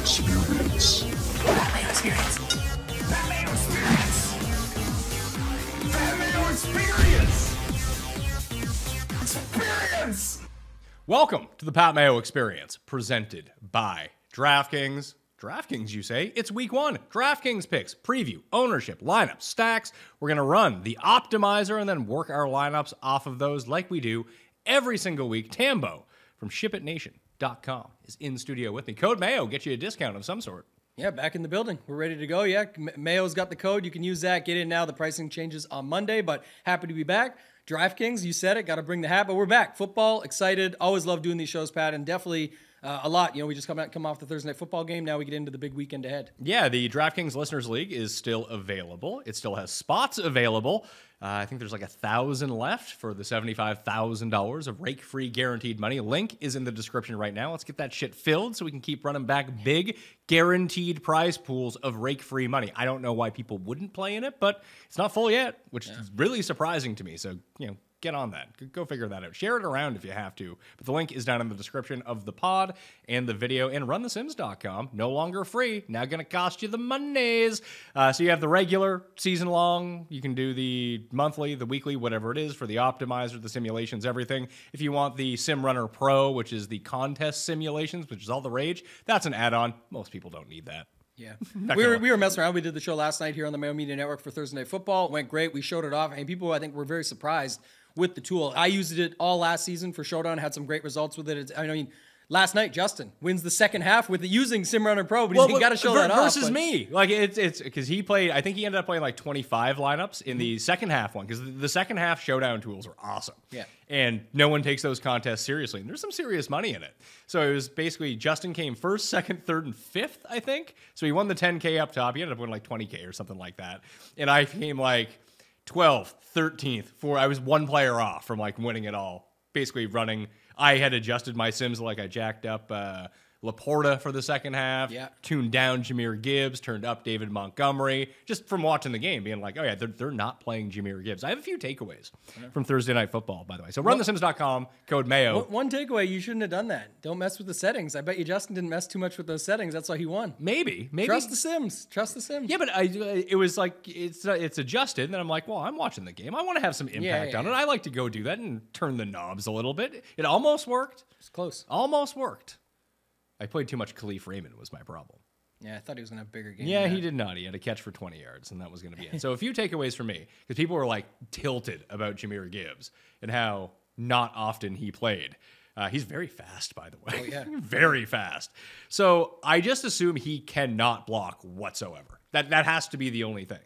Experience. Pat Mayo Experience. Pat Mayo Experience. Pat Mayo Experience. Experience. Welcome to the Pat Mayo Experience, presented by DraftKings. DraftKings, you say? It's week one. DraftKings Picks, preview, ownership, lineups, stacks. We're going to run the optimizer and then work our lineups off of those like we do every single week. Tambo from ShipItNation.com is in studio with me. Code Mayo, get you a discount of some sort. Yeah, back in the building. We're ready to go. Yeah, Mayo's got the code. You can use that. Get in now. The pricing changes on Monday, but happy to be back. DraftKings, you said it. Got to bring the hat, but we're back. Football, excited. Always love doing these shows, Pat, and definitely a lot. You know, we just come off the Thursday night football game. Now we get into the big weekend ahead. Yeah, the DraftKings Listeners League is still available. It still has spots available. I think there's like 1,000 left for the $75,000 of rake-free guaranteed money. Link is in the description right now. Let's get that shit filled so we can keep running back big guaranteed prize pools of rake-free money. I don't know why people wouldn't play in it, but it's not full yet, which is really surprising to me. So, you know, get on that. Go figure that out. Share it around if you have to. But the link is down in the description of the pod and the video. And runthesims.com, no longer free. Now going to cost you the monies. So you have the regular season long. You can do the monthly, the weekly, whatever it is for the optimizer, the simulations, everything. If you want the Sim Runner Pro, which is the contest simulations, which is all the rage, that's an add-on. Most people don't need that. Yeah, we were messing around. We did the show last night here on the Mayo Media Network for Thursday Night Football. It went great. We showed it off, and people, I think, were very surprised with the tool. I used it all last season for Showdown, had some great results with it. I mean, last night, Justin wins the second half with it using SimRunner Pro, but he's got to show that off. Versus me. Like, it's because he played, I think he ended up playing like 25 lineups in the second half one, because the second half Showdown tools are awesome. Yeah. And no one takes those contests seriously. And there's some serious money in it. So it was basically Justin came first, second, third, and fifth, I think. So he won the 10K up top. He ended up winning like 20K or something like that. And I came like 12th, 13th, I was one player off from like winning it all. Basically running, I had adjusted my sims like I jacked up Laporta for the second half, tuned down Jahmyr Gibbs, turned up David Montgomery, just from watching the game, being like, oh yeah, they're not playing Jahmyr Gibbs. I have a few takeaways from Thursday Night Football, by the way. So runthesims.com, code Mayo. One takeaway, you shouldn't have done that. Don't mess with the settings. I bet you Justin didn't mess too much with those settings. That's why he won. Maybe. Trust the Sims. Trust the Sims. Yeah, but it was like, it's adjusted, and then I'm like, well, I'm watching the game. I want to have some impact on it. I like to go do that and turn the knobs a little bit. It almost worked. It's close. Almost worked. I played too much Khalif Raymond was my problem. Yeah, I thought he was going to have a bigger game. Yeah, he did not. He had a catch for 20 yards, and that was going to be it. So a few takeaways for me, because people were like tilted about Jahmyr Gibbs and how not often he played. He's very fast, by the way. Oh, yeah. Very fast. So I just assume he cannot block whatsoever. That has to be the only thing.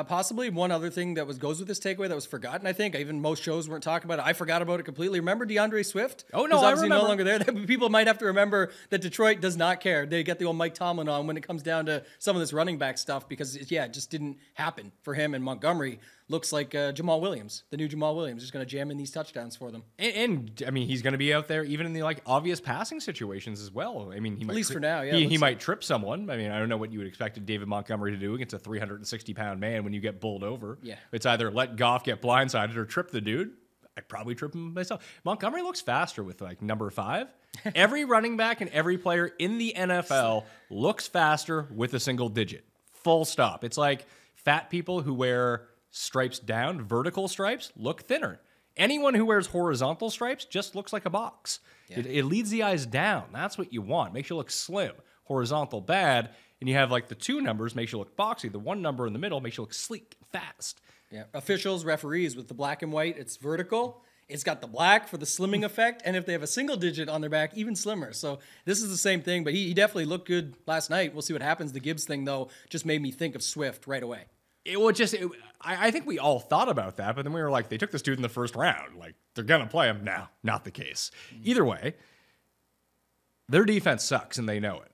Possibly one other thing that goes with this takeaway that was forgotten, I think. Even most shows weren't talking about it. I forgot about it completely. Remember DeAndre Swift? Oh, no, He's I obviously remember. no longer there. People might have to remember that Detroit does not care. They get the old Mike Tomlin on when it comes down to some of this running back stuff because, it just didn't happen for him. And Montgomery looks like Jamal Williams, the new Jamal Williams, is going to jam in these touchdowns for them. And I mean, he's going to be out there even in the like obvious passing situations as well. I mean, he might, at least for now, yeah. He might trip someone. I mean, I don't know what you would expect David Montgomery to do against a 360-pound man when you get bowled over. Yeah. It's either let Goff get blindsided or trip the dude. I'd probably trip him myself. Montgomery looks faster with like number 5. Every running back and every player in the NFL looks faster with a single digit. Full stop. It's like fat people who wear stripes down, vertical stripes, look thinner. Anyone who wears horizontal stripes just looks like a box. Yeah. It leads the eyes down. That's what you want. Makes you look slim. Horizontal, bad. And you have like the 2 numbers makes you look boxy. The 1 number in the middle makes you look sleek and fast. Yeah. Officials, referees with the black and white, it's vertical. It's got the black for the slimming effect. And if they have a single digit on their back, even slimmer. So this is the same thing. But he definitely looked good last night. We'll see what happens. The Gibbs thing, though, just made me think of Swift right away. I think we all thought about that, but then we were like, they took this dude in the first round. Like, they're going to play him. No, not the case. Either way, their defense sucks, and they know it.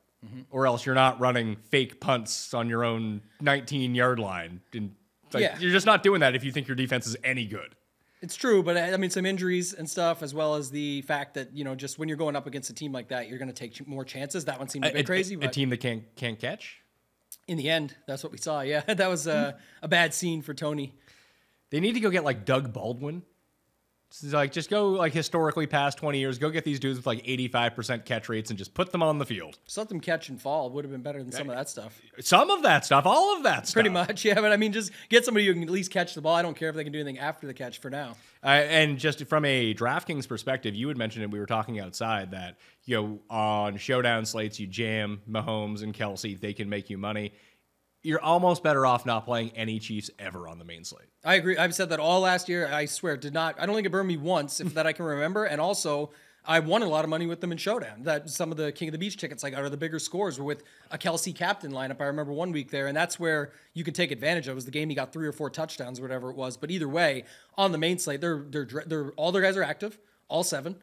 Or else you're not running fake punts on your own 19-yard line. And you're just not doing that if you think your defense is any good. It's true, but I mean, some injuries and stuff, as well as the fact that, just when you're going up against a team like that, you're going to take more chances. That one seemed a bit crazy. A team that can't catch? In the end, that's what we saw. Yeah, that was a bad scene for Tony. They need to go get like Doug Baldwin It's like, just go like historically past 20 years, go get these dudes with like 85% catch rates and just put them on the field. Just let them catch and fall. Would have been better than some of that stuff. Some of that stuff, all of that stuff. Pretty much, yeah. But I mean, just get somebody who can at least catch the ball. I don't care if they can do anything after the catch for now. And just from a DraftKings perspective, you had mentioned it, we were talking outside, that, you know, on showdown slates, you jam Mahomes and Kelsey, they can make you money. You're almost better off not playing any Chiefs ever on the main slate. I agree. I've said that all last year. I swear, I don't think it burned me once, if that I can remember. And also, I won a lot of money with them in Showdown. That some of the King of the Beach tickets I got, or the bigger scores, were with a Kelsey captain lineup. I remember one week there, and that's where you could take advantage of. It was the game he got 3 or 4 touchdowns, or whatever it was. But either way, on the main slate, they're all their guys are active, all 7.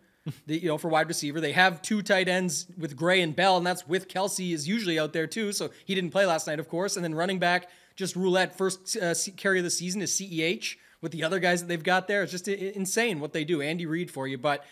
For wide receiver, they have 2 tight ends with Gray and Bell, and that's with Kelsey is usually out there too. So he didn't play last night, of course. And then running back, just roulette, first carry of the season is CEH with the other guys that they've got there. It's just insane what they do. Andy Reid for you. But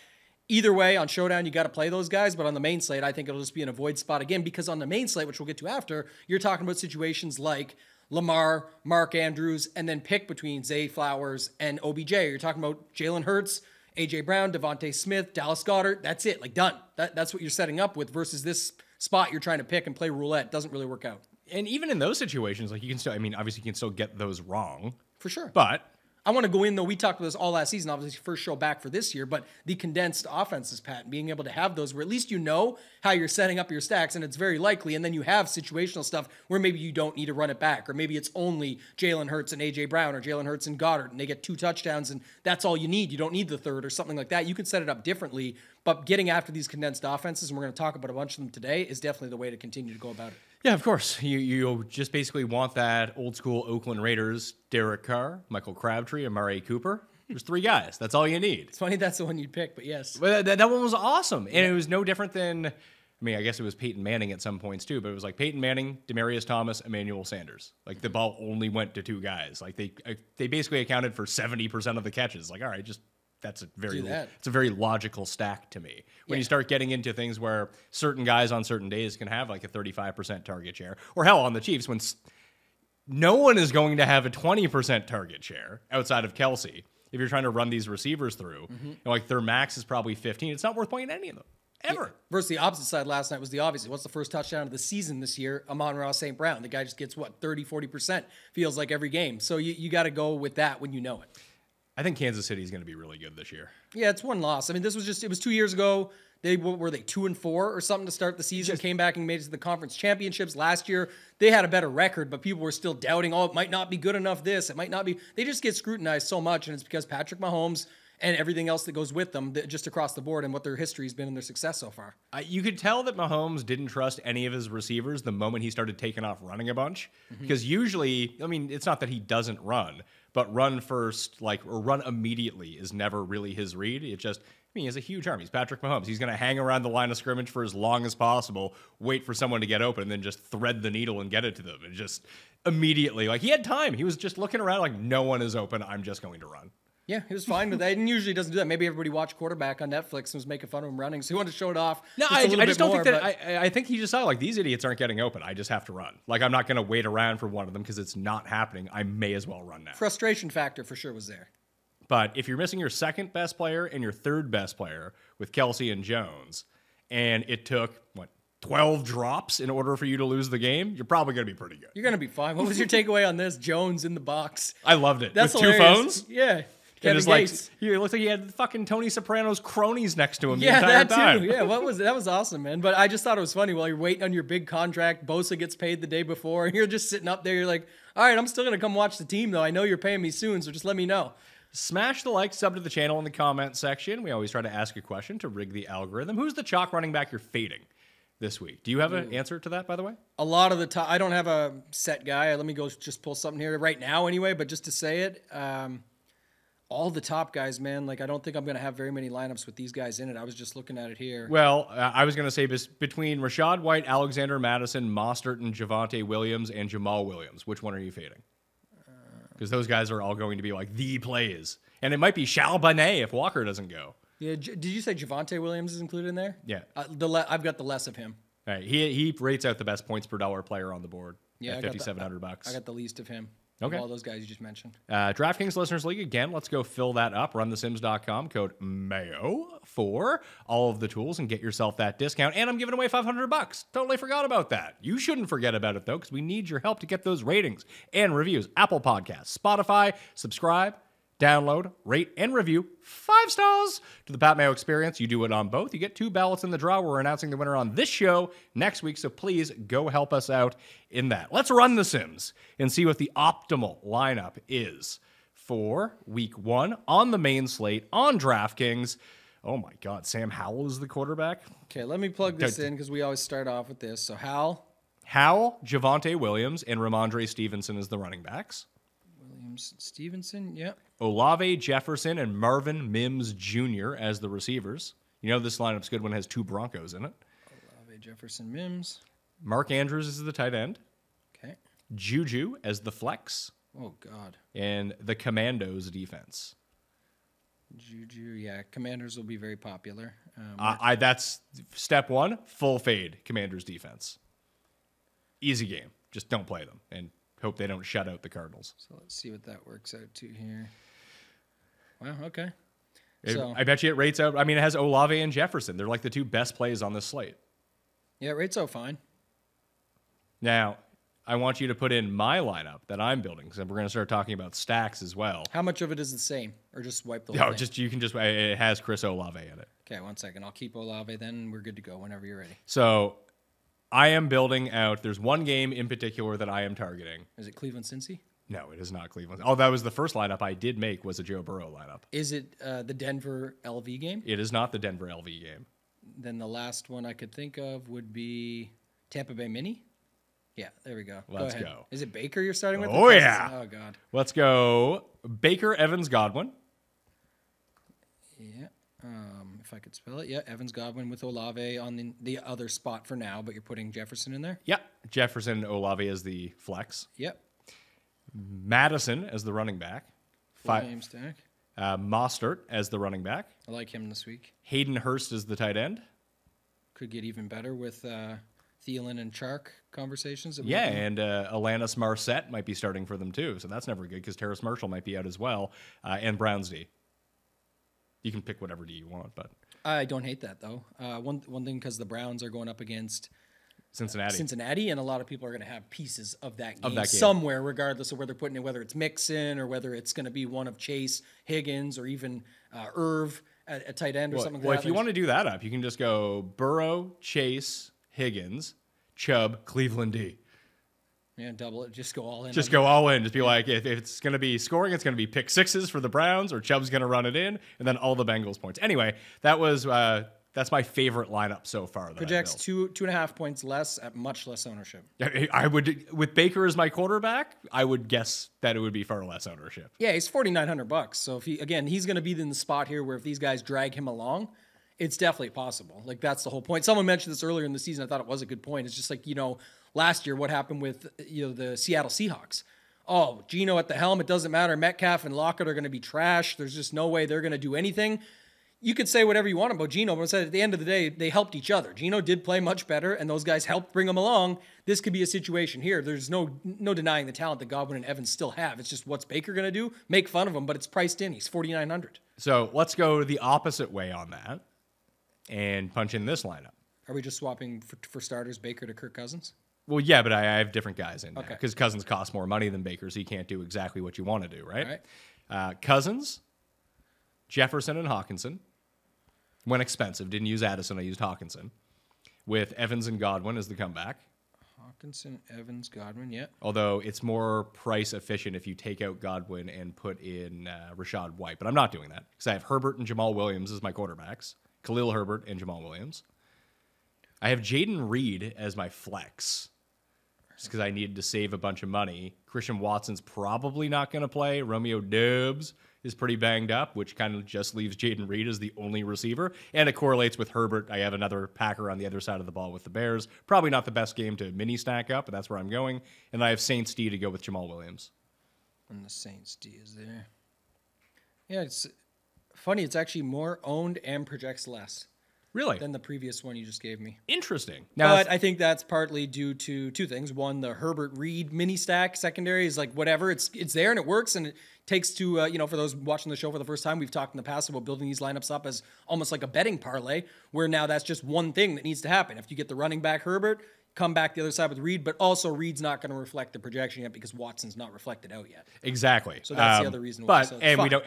either way, on Showdown, you got to play those guys. But on the main slate, I think it'll just be an avoid spot again, because on the main slate, which we'll get to after, you're talking about situations like Lamar, Mark Andrews, and then pick between Zay Flowers and OBJ. You're talking about Jalen Hurts, A.J. Brown, Devontae Smith, Dallas Goedert. That's it. Like, done. That's what you're setting up with, versus this spot you're trying to pick and play roulette. It doesn't really work out. And even in those situations, like, you can still, I mean, obviously you can still get those wrong. For sure. But I want to go in, though. We talked about this all last season, obviously first show back for this year, but the condensed offenses, Pat, and being able to have those where at least you know how you're setting up your stacks, and it's very likely, and then you have situational stuff where maybe you don't need to run it back, or maybe it's only Jalen Hurts and A.J. Brown, or Jalen Hurts and Goddard, and they get 2 touchdowns, and that's all you need. You don't need the third or something like that. You can set it up differently, but getting after these condensed offenses, and we're going to talk about a bunch of them today, is definitely the way to continue to go about it. yeah, of course, you just basically want that old school Oakland Raiders, Derek Carr, Michael Crabtree, and Amari Cooper. There's 3 guys. That's all you need. It's funny that's the one you'd pick, but yes. But that one was awesome. And it was no different than, I mean, I guess it was Peyton Manning at some points too, but it was like Peyton Manning, Demaryius Thomas, Emmanuel Sanders. Like, the ball only went to 2 guys. Like, they basically accounted for 70% of the catches. Like, all right, just it's a very logical stack to me. When you start getting into things where certain guys on certain days can have like a 35% target share, or hell, on the Chiefs, when no one is going to have a 20% target share outside of Kelsey, if you're trying to run these receivers through, like, their max is probably 15. It's not worth playing any of them ever. Yeah. Versus the opposite side last night was the obvious. What's the first touchdown of the season this year? Amon-Ra St. Brown. The guy just gets 30, 40% feels like every game. So you got to go with that when you know it. I think Kansas City is going to be really good this year. Yeah, it's 1 loss. I mean, it was 2 years ago. Were they 2-4 or something to start the season? Came back and made it to the conference championships last year. They had a better record, but people were still doubting. Oh, it might not be good enough. It might not be. They just get scrutinized so much, and it's because Patrick Mahomes and everything else that goes with them, just across the board, and what their history has been and their success so far. You could tell that Mahomes didn't trust any of his receivers the moment he started taking off running a bunch. Because usually, I mean, it's not that he doesn't run, but run first, or run immediately is never really his read. It just, he has a huge arm. He's Patrick Mahomes. He's going to hang around the line of scrimmage for as long as possible, wait for someone to get open, and then just thread the needle and get it to them. And just immediately, he had time. He was just looking around like, no one is open. I'm just going to run. Yeah, he was fine with that. And usually doesn't do that. Maybe everybody watched Quarterback on Netflix and was making fun of him running, so he wanted to show it off. No, I just don't think that. I think he just saw, these idiots aren't getting open. I just have to run. I'm not going to wait around for one of them because it's not happening. I may as well run now. Frustration factor for sure was there. But if you're missing your second best player and your third best player with Kelsey and Jones, and it took 12 drops in order for you to lose the game, you're probably going to be pretty good. You're going to be fine. What was your takeaway on this? Jones in the box. I loved it. That's with hilarious. 2 phones. Yeah. And it's he looked like he had fucking Tony Soprano's cronies next to him the entire time. Too. Yeah, that was awesome, man. But I just thought it was funny while you're waiting on your big contract. Bosa gets paid the day before, and you're just sitting up there. You're like, all right, I'm still gonna come watch the team though. I know you're paying me soon, so just let me know. Smash the like, sub to the channel in the comment section. We always try to ask a question to rig the algorithm. Who's the chalk running back you're fading this week? Do you have an answer to that, by the way? A lot of the time, I don't have a set guy. Let me go just pull something here right now anyway. But just to say it. All the top guys, man. I don't think I'm going to have very many lineups with these guys in it. I was just looking at it here. Well, I was going to say between Rashad White, Alexander Madison, Mostert, and Javonte Williams, and Jamal Williams, which one are you fading? Because those guys are all going to be the plays. And it might be Charbonnet if Walker doesn't go. Yeah. Did you say Javonte Williams is included in there? Yeah. I've got the less of him. All right. He rates out the best points per dollar player on the board at $5,700. I got the least of him. Okay. All those guys you just mentioned. DraftKings Listeners League, again, let's go fill that up. RunTheSims.com, code MAYO for all of the tools and get yourself that discount. And I'm giving away $500. Totally forgot about that. You shouldn't forget about it, though, because we need your help to get those ratings and reviews. Apple Podcasts, Spotify, subscribe, download, rate, and review 5 stars to the Pat Mayo Experience. You do it on both. You get 2 ballots in the draw. We're announcing the winner on this show next week, so please go help us out in that. Let's run the Sims and see what the optimal lineup is for week 1 on the main slate on DraftKings. Oh my God, Sam Howell is the quarterback. Okay, let me plug this in because we always start off with this. So Howell, Javonte Williams, and Ramondre Stevenson as the running backs. Stevenson, yep. Olave, Jefferson, and Marvin Mims Jr. as the receivers. You know this lineup's good when it has 2 Broncos in it. Olave, Jefferson, Mims. Mark Andrews is the tight end. Okay. Juju as the flex. Oh, God. And the Commandos defense. Juju, yeah. Commanders will be very popular. That's step 1, full fade Commanders defense. Easy game. Just don't play them. And hope they don't shut out the Cardinals. So let's see what that works out to here. Wow, okay. I bet you it rates out. I mean, it has Olave and Jefferson. They're like the 2 best plays on this slate. Yeah, it rates out fine. Now, I want you to put in my lineup that I'm building because we're going to start talking about stacks as well. How much of it is the same? Or just wipe the whole thing? You can just, it has Chris Olave in it. Okay, 1 second. I'll keep Olave then. We're good to go whenever you're ready. So I am building out. There's one game in particular that I am targeting. Is it Cleveland-Cincy? No, it is not Cleveland. Oh, that was the first lineup I did make was a Joe Burrow lineup. Is it the Denver LV game? It is not the Denver LV game. Then the last one I could think of would be Tampa Bay Mini. Yeah, there we go. Let's go. Is it Baker you're starting with? Oh, yeah. Oh, God. Let's go Baker, Evans, Godwin. Yeah. If I could spell it. Yeah, Evans, Godwin with Olave on the other spot for now, but you're putting Jefferson in there? Yep. Jefferson, Olave as the flex. Yep. Madison as the running back. Name stack. Mostert as the running back. I like him this week. Hayden Hurst as the tight end. Could get even better with Thielen and Chark conversations. Yeah, and Alanis Marset might be starting for them too, so that's never good because Terrace Marshall might be out as well, and Browns D. You can pick whatever D you want, but I don't hate that though. One thing because the Browns are going up against Cincinnati, and a lot of people are going to have pieces of that game somewhere, regardless of where they're putting it, whether it's Mixon or whether it's going to be one of Chase, Higgins, or even Irv at tight end or something like that. Well, if you want to do that up, you can just go Burrow, Chase, Higgins, Chubb, Cleveland D. Yeah, double it. Just go all in. Just go all in. Just be like, if it's going to be scoring, it's going to be pick sixes for the Browns, or Chubb's going to run it in, and then all the Bengals points. Anyway, that's my favorite lineup so far. Projects 2.5 points less at much less ownership. I would, with Baker as my quarterback, I would guess that it would be far less ownership. Yeah, he's $4,900. So if he's going to be in the spot here where if these guys drag him along, it's definitely possible. Like that's the whole point. Someone mentioned this earlier in the season. I thought it was a good point. It's just like, last year what happened with the Seattle Seahawks. Oh, Geno at the helm. It doesn't matter. Metcalf and Lockett are going to be trash. There's just no way they're going to do anything. You could say whatever you want about Geno, but at the end of the day, they helped each other. Geno did play much better, and those guys helped bring him along. This could be a situation here. There's no denying the talent that Godwin and Evans still have. It's just what's Baker going to do? Make fun of him, but it's priced in. He's $4,900. So let's go the opposite way on that and punch in this lineup. Are we just swapping for starters Baker to Kirk Cousins? Well, yeah, but I have different guys in there because Cousins costs more money than Baker, so he can't do exactly what you want to do, right? Cousins, Jefferson, and Hawkinson. When expensive. Didn't use Addison. I used Hawkinson. With Evans and Godwin as the comeback. Hawkinson, Evans, Godwin, yeah. Although it's more price efficient if you take out Godwin and put in Rashad White. But I'm not doing that because I have Herbert and Jamal Williams as my quarterbacks. Khalil Herbert and Jamal Williams. I have Jaden Reed as my flex. Just because I needed to save a bunch of money. Christian Watson's probably not going to play. Romeo Doubs is pretty banged up, which kind of just leaves Jaden Reed as the only receiver. And it correlates with Herbert. I have another Packer on the other side of the ball with the Bears. Probably not the best game to mini stack up, but that's where I'm going. And I have Saints D to go with Jamal Williams. And the Saints D is there. Yeah, it's funny. It's actually more owned and projects less. Really? than the previous one you just gave me. Interesting. Now, But I think that's partly due to two things. One, the Herbert Reed mini stack secondary is like whatever. It's there and it works, and it takes to, for those watching the show for the first time, we've talked in the past about building these lineups up as almost like a betting parlay, where now that's just one thing that needs to happen. If you get the running back Herbert, come back the other side with Reed, but also Reed's not going to reflect the projection yet because Watson's not reflected out yet. exactly. So that's the other reason why. So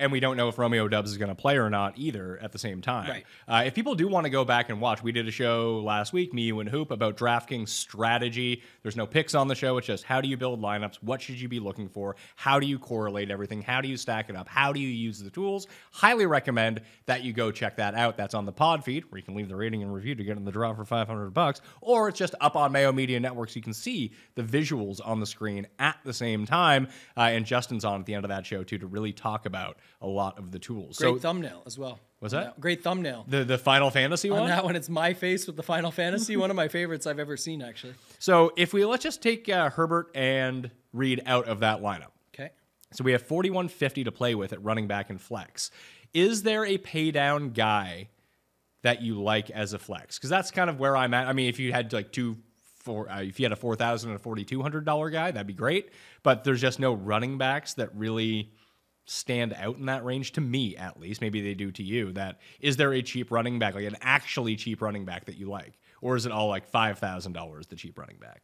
We don't know if Romeo Dubs is going to play or not either at the same time. Right. If people do want to go back and watch, we did a show last week, Me, You, and Hoop, about DraftKings strategy. There's no picks on the show. It's just how do you build lineups? What should you be looking for? How do you correlate everything? How do you stack it up? How do you use the tools? Highly recommend that you go check that out. That's on the pod feed, where you can leave the rating and review to get in the draw for $500, or it's just up on Mayo Media Network, so you can see the visuals on the screen at the same time. And Justin's on at the end of that show too to really talk about a lot of the tools. Great thumbnail as well. What's that? Great thumbnail. The Final Fantasy one? On that one, it's my face with the Final Fantasy. One of my favorites I've ever seen, actually. So let's just take Herbert and Reed out of that lineup. Okay. So we have 4150 to play with at running back and flex. Is there a pay down guy that you like as a flex? Because that's kind of where I'm at. I mean, if you had like if you had a $4,000 and a $4,200 guy, that'd be great. But there's just no running backs that really stand out in that range, to me at least. Maybe they do to you. Is there a cheap running back, like an actually cheap running back that you like? Or is it all like $5,000 the cheap running back?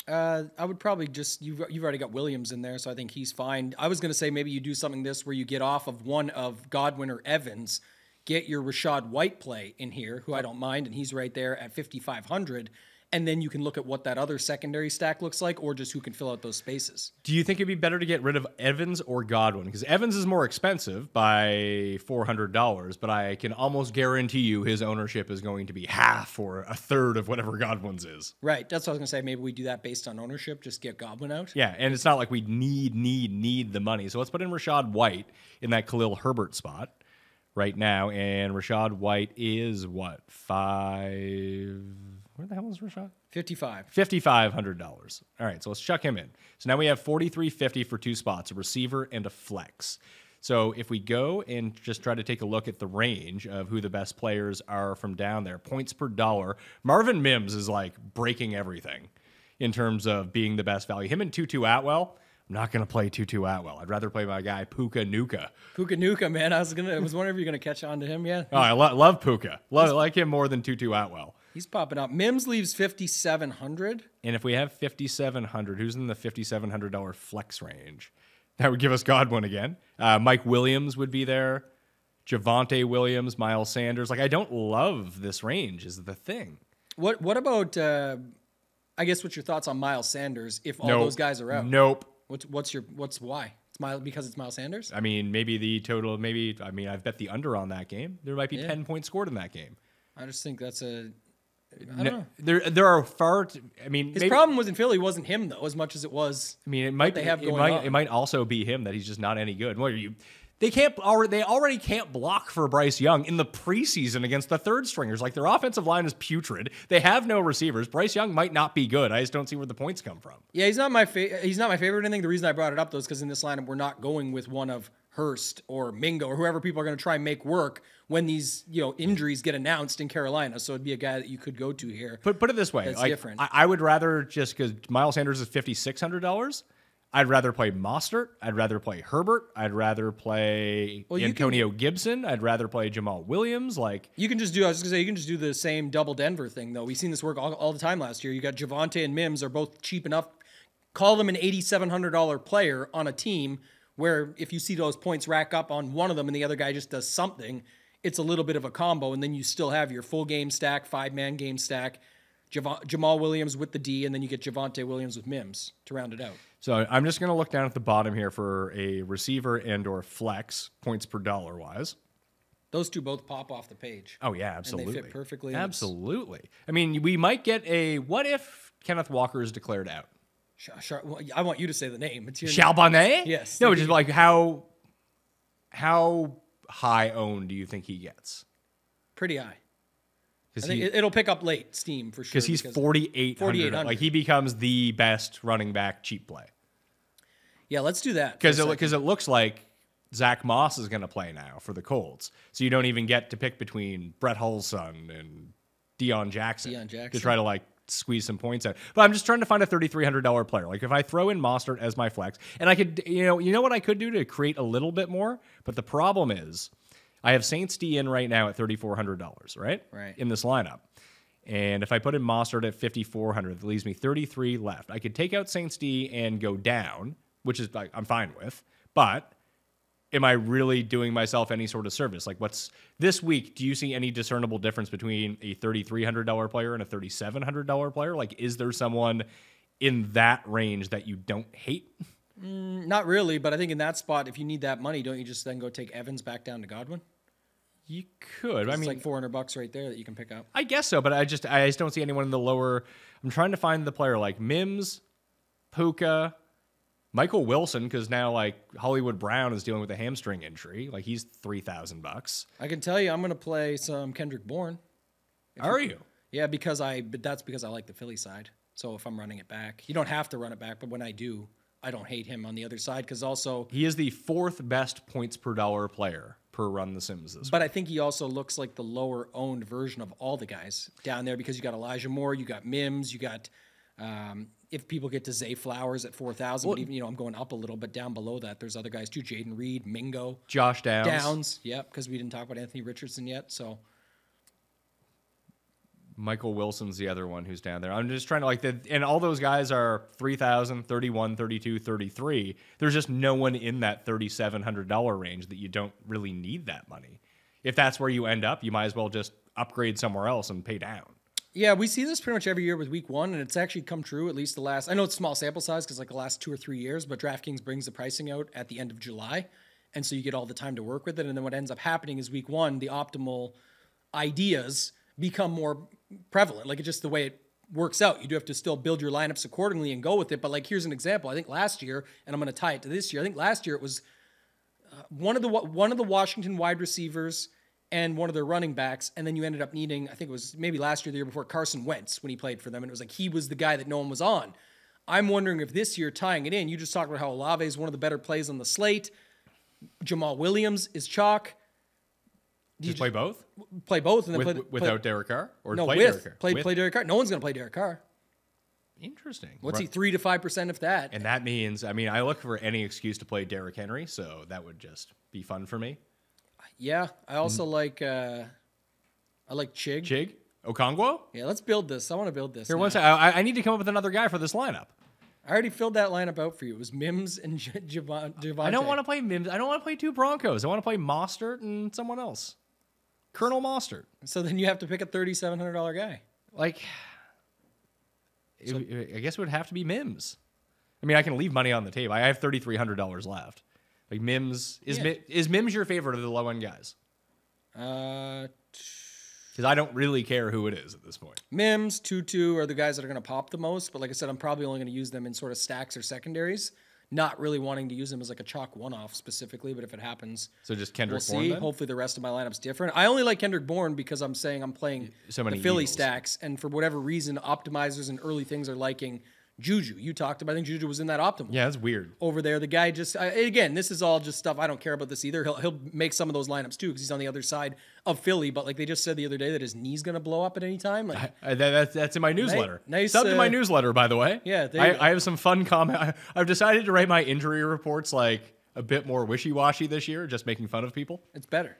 I would probably just, you've already got Williams in there, so I think he's fine. I was going to say maybe you do something where you get off of one of Godwin or Evans, get your Rashad White play in here, who I don't mind, and he's right there at 5,500. And then you can look at what that other secondary stack looks like, or just who can fill out those spaces. Do you think it'd be better to get rid of Evans or Godwin? Because Evans is more expensive by $400, but I can almost guarantee you his ownership is going to be half or a third of whatever Godwin's is. Right. That's what I was going to say. Maybe we do that based on ownership. Just get Godwin out. Yeah, and it's not like we need the money. So let's put in Rashad White in that Khalil Herbert spot right now. And Rashad White is what? Where the hell is Rashad? $5,500. All right, so let's chuck him in. So now we have $4,350 for two spots, a receiver and a flex. So if we go and just try to take a look at the range of who the best players are from down there, points per dollar, Marvin Mims is like breaking everything in terms of being the best value. Him and Tutu Atwell. I'm not going to play Tutu Atwell. I'd rather play my guy Puka Nuka. Puka Nuka, man. I was wondering if you're going to catch on to him. Yeah. Oh, I love Puka. Like him more than Tutu Atwell. He's popping up. Mims leaves 5,700. And if we have 5,700, who's in the $5,700 flex range? That would give us Godwin again. Mike Williams would be there. Javonte Williams, Miles Sanders. Like, I don't love this range is the thing. What about, I guess, what's your thoughts on Miles Sanders if all those guys are out? Nope. What's why? Because it's Miles Sanders? I mean, I've bet the under on that game. There might be 10 points scored in that game. I just think that's I don't know. There are his problem was in Philly wasn't him though, as much as it was. I mean, it might also be him that he's just not any good. What are you? They already can't block for Bryce Young in the preseason against the third stringers. Like, their offensive line is putrid. They have no receivers. Bryce Young might not be good. I just don't see where the points come from. Yeah, he's not my favorite. I think the reason I brought it up though is because in this lineup we're not going with one of Hurst or Mingo or whoever people are going to try and make work when these injuries get announced in Carolina. So it'd be a guy that you could go to here. Put it this way, that's different. I would rather, just because Miles Sanders is $5,600. I'd rather play Mostert. I'd rather play Herbert. I'd rather play Antonio Gibson. I'd rather play Jamal Williams. You can just do the same double Denver thing though. We've seen this work all the time last year. You got Javonte and Mims are both cheap enough. Call them an $8,700 player on a team where if you see those points rack up on one of them and the other guy just does something, it's a little bit of a combo, and then you still have your full game stack, 5-man game stack, Jamal Williams with the D, and then you get Javonte Williams with Mims to round it out. So I'm just going to look down at the bottom here for a receiver and or flex, points per dollar wise. Those two both pop off the page. Oh, yeah, absolutely. And they fit perfectly. Absolutely. I mean, we might get what if Kenneth Walker is declared out? I want you to say the name. It's your Charbonnet? Yes. No, just like how high owned do you think he gets? Pretty high. I think it'll pick up late steam for sure. Because he's 4,800. Like, he becomes the best running back cheap play. Yeah, let's do that. Because it looks like Zach Moss is going to play now for the Colts. So you don't even get to pick between Brett Hull's son and Deion Jackson to try to like squeeze some points out. But I'm just trying to find a $3,300 player. Like if I throw in Mostert as my flex, and I could, you know what I could do to create a little bit more? But the problem is I have Saints D in right now at $3,400, right? Right. In this lineup. And if I put in Mostert at $5,400, that leaves me 33 left. I could take out Saints D and go down, which is I'm fine with. But am I really doing myself any sort of service? Like what's this week? Do you see any discernible difference between a $3,300 player and a $3,700 player? Like, is there someone in that range that you don't hate? Not really, but I think in that spot, if you need that money, don't you just then go take Evans back down to Godwin? You could. I mean, it's like $400 right there that you can pick up. I guess so, but I just don't see anyone in the lower. I'm trying to find the player like Mims, Puka, Michael Wilson, because now like Hollywood Brown is dealing with a hamstring injury. Like he's $3,000. I can tell you, I'm going to play some Kendrick Bourne. Are you? Yeah, but that's because I like the Philly side. So if I'm running it back, you don't have to run it back, but when I do, I don't hate him on the other side because also he is the 4th best points per dollar player per run the Sims this But week. I think he also looks like the lower owned version of all the guys down there because you got Elijah Moore, you got Mims, you got if people get to Zay Flowers at 4,000, but even I'm going up a little, but down below that there's other guys too: Jaden Reed, Mingo, Josh Downs. Yep, because we didn't talk about Anthony Richardson yet. So Michael Wilson's the other one who's down there. I'm just trying to and all those guys are 3,000, 31, 32, 33. There's just no one in that $3,700 range that you don't really need that money. If that's where you end up, you might as well just upgrade somewhere else and pay down. yeah, we see this pretty much every year with week one, and it's actually come true at least the last, I know it's small sample size because like the last 2 or 3 years, but DraftKings brings the pricing out at the end of July. And so you get all the time to work with it. And then what ends up happening is week one, the optimal ideas become more prevalent. Like it's just the way it works out. You do have to still build your lineups accordingly and go with it. But like, here's an example. I think last year, and I'm going to tie it to this year. I think last year it was one of the Washington wide receivers and one of their running backs. And then you ended up needing, I think it was maybe last year, the year before, Carson Wentz when he played for them. And it was like, he was the guy that no one was on. I'm wondering if this year, tying it in, you just talked about how Olave is one of the better plays on the slate. Jamal Williams is chalk. Just play both? Play both and then without Derek Carr? Or no, play with. Derek Carr? Play Derek Carr. No one's going to play Derek Carr. Interesting. What's he, 3 to 5% if that? And that means, I mean, I look for any excuse to play Derrick Henry, so that would just be fun for me. Yeah. I also like Chig. Chig? Okongwu? Yeah, let's build this. I want to build this. Here, one second. I need to come up with another guy for this lineup. I already filled that lineup out for you. It was Mims and Javonte. I don't want to play Mims. I don't want to play 2 Broncos. I want to play Mostert and someone else. Colonel Mostert. So then you have to pick a $3,700 guy. Like, I guess it would have to be Mims. I mean, I can leave money on the table. I have $3,300 left. Like Mims is Mims your favorite of the low end guys? Because I don't really care who it is at this point. Mims, Tutu are the guys that are going to pop the most. But like I said, I'm probably only going to use them in sort of stacks or secondaries. Not really wanting to use them as like a chalk one-off specifically, but if it happens, so just Kendrick we'll see. Bourne, then? Hopefully the rest of my lineup's different. I only like Kendrick Bourne because I'm saying I'm playing so many the Philly Eagles. stacks, and for whatever reason, optimizers and early things are liking Juju. You talked about, I think Juju was in that optimal. Yeah, that's weird. Over there, the guy just again, this is all just stuff. I don't care about this either. He'll make some of those lineups too because he's on the other side of Philly. But like they just said the other day that his knee's gonna blow up at any time. Like that's in my newsletter. Nice, Sub to my newsletter, by the way. Yeah, I have some fun comment. I've decided to write my injury reports like a bit more wishy-washy this year, just making fun of people. It's better.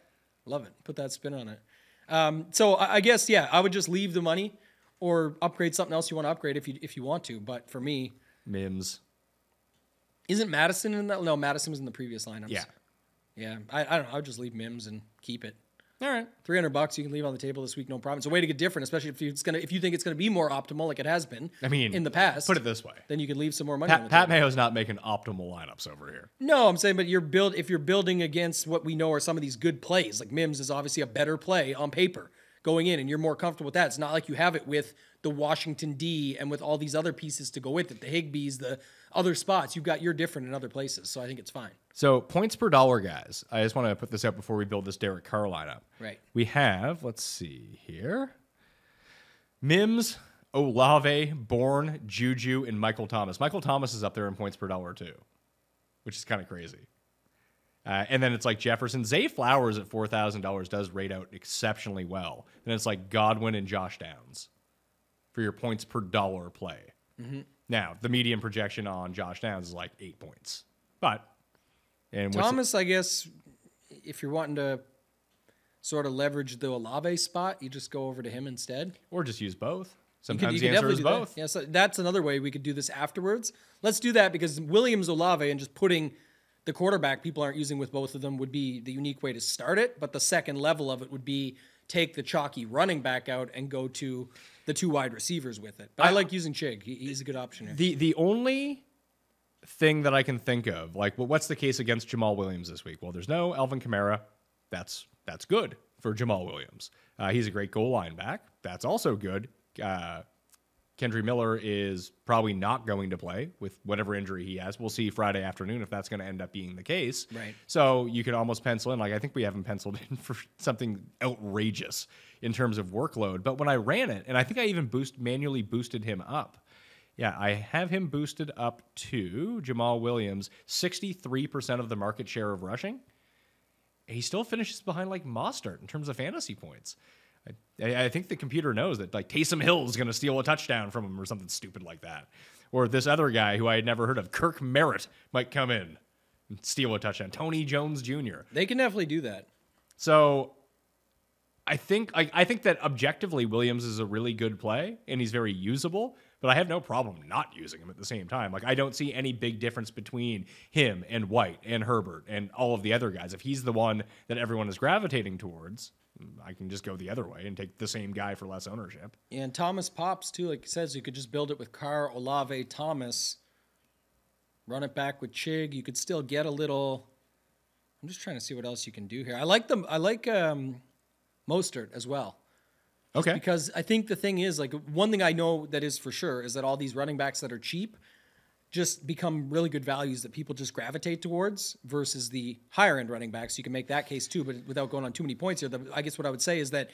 Love it. Put that spin on it. So I guess I would just leave the money or upgrade something else you want to upgrade if you want to. But for me. Mims. Isn't Madison in that? No, Madison was in the previous lineups. Yeah. Yeah. I don't know. I would just leave Mims and keep it. All right. $300 you can leave on the table this week, no problem. It's a way to get different, especially if you think it's gonna be more optimal like it has been. I mean, in the past. Put it this way. Then you can leave some more money on the Pat table. Mayo's not making optimal lineups over here. No, I'm saying, but if you're building against what we know are some of these good plays, like Mims is obviously a better play on paper going in, and you're more comfortable with that. It's not like you have it with the Washington D and with all these other pieces to go with it, the Higbees, the other spots. You're different in other places, so I think it's fine. So points per dollar, guys. I just want to put this out before we build this Derek Carr lineup. Right. We have, let's see here, Mims, Olave, Bourne, Juju, and Michael Thomas. Michael Thomas is up there in points per dollar too, which is kind of crazy. And then it's like Jefferson. Zay Flowers at $4,000 does rate out exceptionally well. And it's like Godwin and Josh Downs for your points per dollar play. Now, the median projection on Josh Downs is like 8 points. But and Thomas, I guess, if you're wanting to sort of leverage the Olave spot, you just go over to him instead. Or just use both. You Sometimes could the answer is definitely do both. that. Yeah, so that's another way we could do this afterwards. Let's do that because Williams, Olave, and just putting the quarterback people aren't using with both of them would be the unique way to start it. But the second level of it would be take the chalky running back out and go to the 2 wide receivers with it. But I like using Chig. He's a good option here. The only thing that I can think of, like, well, what's the case against Jamal Williams this week? Well, there's no Alvin Kamara. That's good for Jamal Williams. He's a great goal line back. That's also good. Kendry Miller is probably not going to play with whatever injury he has. We'll see Friday afternoon if that's going to end up being the case. Right. So you could almost pencil in, like, I think we have him penciled in for something outrageous in terms of workload. But when I ran it, and I think I even manually boosted him up. Yeah, I have him boosted up to Jamal Williams, 63% of the market share of rushing. He still finishes behind like Mostert in terms of fantasy points. I think the computer knows that like Taysom Hill is going to steal a touchdown from him or something stupid like that. Or this other guy who I had never heard of, Kirk Merritt, might come in and steal a touchdown. Tony Jones Jr. They can definitely do that. So I think that objectively Williams is a really good play and he's very usable, but I have no problem not using him at the same time. Like I don't see any big difference between him and White and Herbert and all of the other guys. If he's the one that everyone is gravitating towards, I can just go the other way and take the same guy for less ownership. And Thomas pops too, like he says, you could just build it with Carr, Olave, Thomas, run it back with Chig. You could still get a little. I'm just trying to see what else you can do here. I like Mostert as well. Okay. Because I think the thing is, like, one thing I know that is for sure is that all these running backs that are cheap just become really good values that people just gravitate towards versus the higher end running backs. You can make that case too, but without going on too many points here, I guess what I would say is that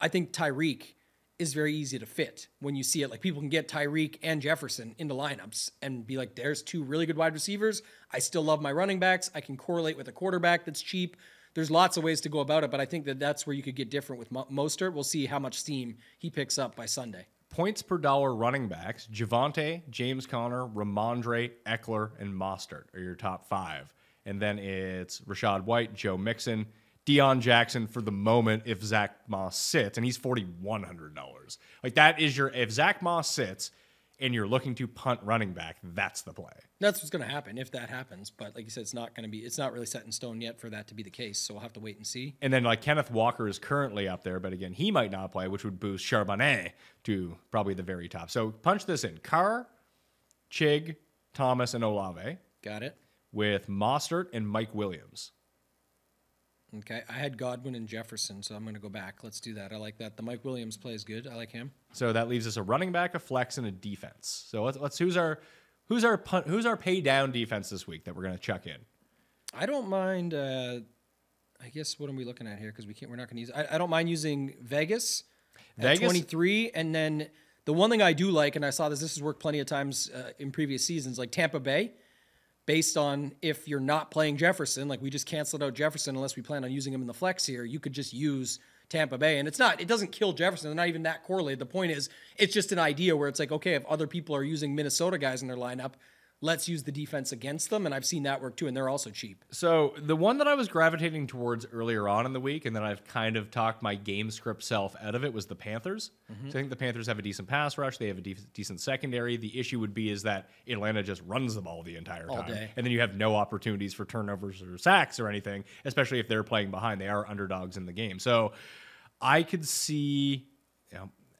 I think Tyreek is very easy to fit when you see it. Like people can get Tyreek and Jefferson into lineups and be like, there's 2 really good wide receivers. I still love my running backs. I can correlate with a quarterback that's cheap. There's lots of ways to go about it, but I think that that's where you could get different with Mostert. We'll see how much steam he picks up by Sunday. Points per dollar running backs, Javonte, James Conner, Ramondre, Eckler, and Mostert are your top 5. And then it's Rashad White, Joe Mixon, Deion Jackson for the moment if Zach Moss sits, and he's $4,100. Like that is if Zach Moss sits and you're looking to punt running back, that's the play. That's what's going to happen if that happens. But like you said, it's not really set in stone yet for that to be the case. So we'll have to wait and see. And then like Kenneth Walker is currently up there, but again, he might not play, which would boost Charbonnet to probably the very top. So punch this in. Carr, Chig, Thomas, and Olave. Got it. With Mostert and Mike Williams. Okay, I had Godwin and Jefferson, so I'm going to go back. Let's do that. I like that. The Mike Williams play is good. I like him. So that leaves us a running back, a flex, and a defense. So let's who's our pay down defense this week that we're going to chuck in? I don't mind. I guess what are we looking at here? Because we're not going to use. I don't mind using Vegas at 23, and then the one thing I do like, and I saw this has worked plenty of times in previous seasons, like Tampa Bay. Based on if you're not playing Jefferson, like we just canceled out Jefferson unless we plan on using him in the flex here, you could just use Tampa Bay. And it doesn't kill Jefferson. They're not even that correlated. The point is, it's just an idea where it's like, okay, if other people are using Minnesota guys in their lineup, let's use the defense against them. And I've seen that work too, and they're also cheap. So the one that I was gravitating towards earlier on in the week, and then I've kind of talked my game script self out of it, was the Panthers. So I think the Panthers have a decent pass rush. They have a decent secondary. The issue would be is that Atlanta just runs the ball the entire time. All day. And then you have no opportunities for turnovers or sacks or anything, especially if they're playing behind. They are underdogs in the game. So I could see,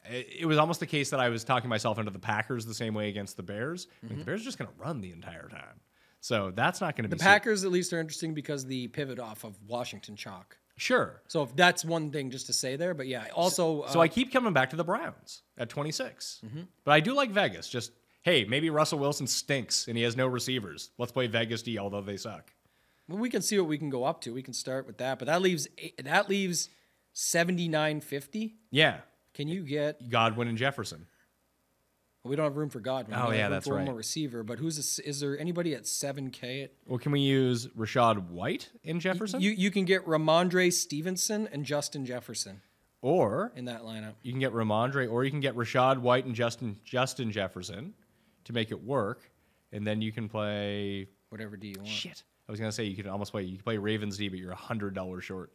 it was almost the case that I was talking myself into the Packers the same way against the Bears. Like the Bears are just going to run the entire time. So that's not going to be... The Packers, at least, are interesting because the pivot off of Washington chalk. Sure. So if that's one thing just to say there. But yeah, also... So I keep coming back to the Browns at 26. But I do like Vegas. Just, hey, maybe Russell Wilson stinks and he has no receivers. Let's play Vegas D, although they suck. Well, we can see what we can go up to. We can start with that. But that leaves $79.50. Yeah. Can you get... Godwin and Jefferson. Well, we don't have room for Godwin. Oh, We yeah, have room that's for one right. more receiver. But is there anybody at 7K? Well, can we use Rashad White in Jefferson? You can get Ramondre Stevenson and Justin Jefferson or in that lineup. you can get Ramondre, or you can get Rashad White and Justin Jefferson to make it work, and then you can play Whatever D you want. shit. I was gonna say you could almost play. You can play Ravens D, but you're $100 short.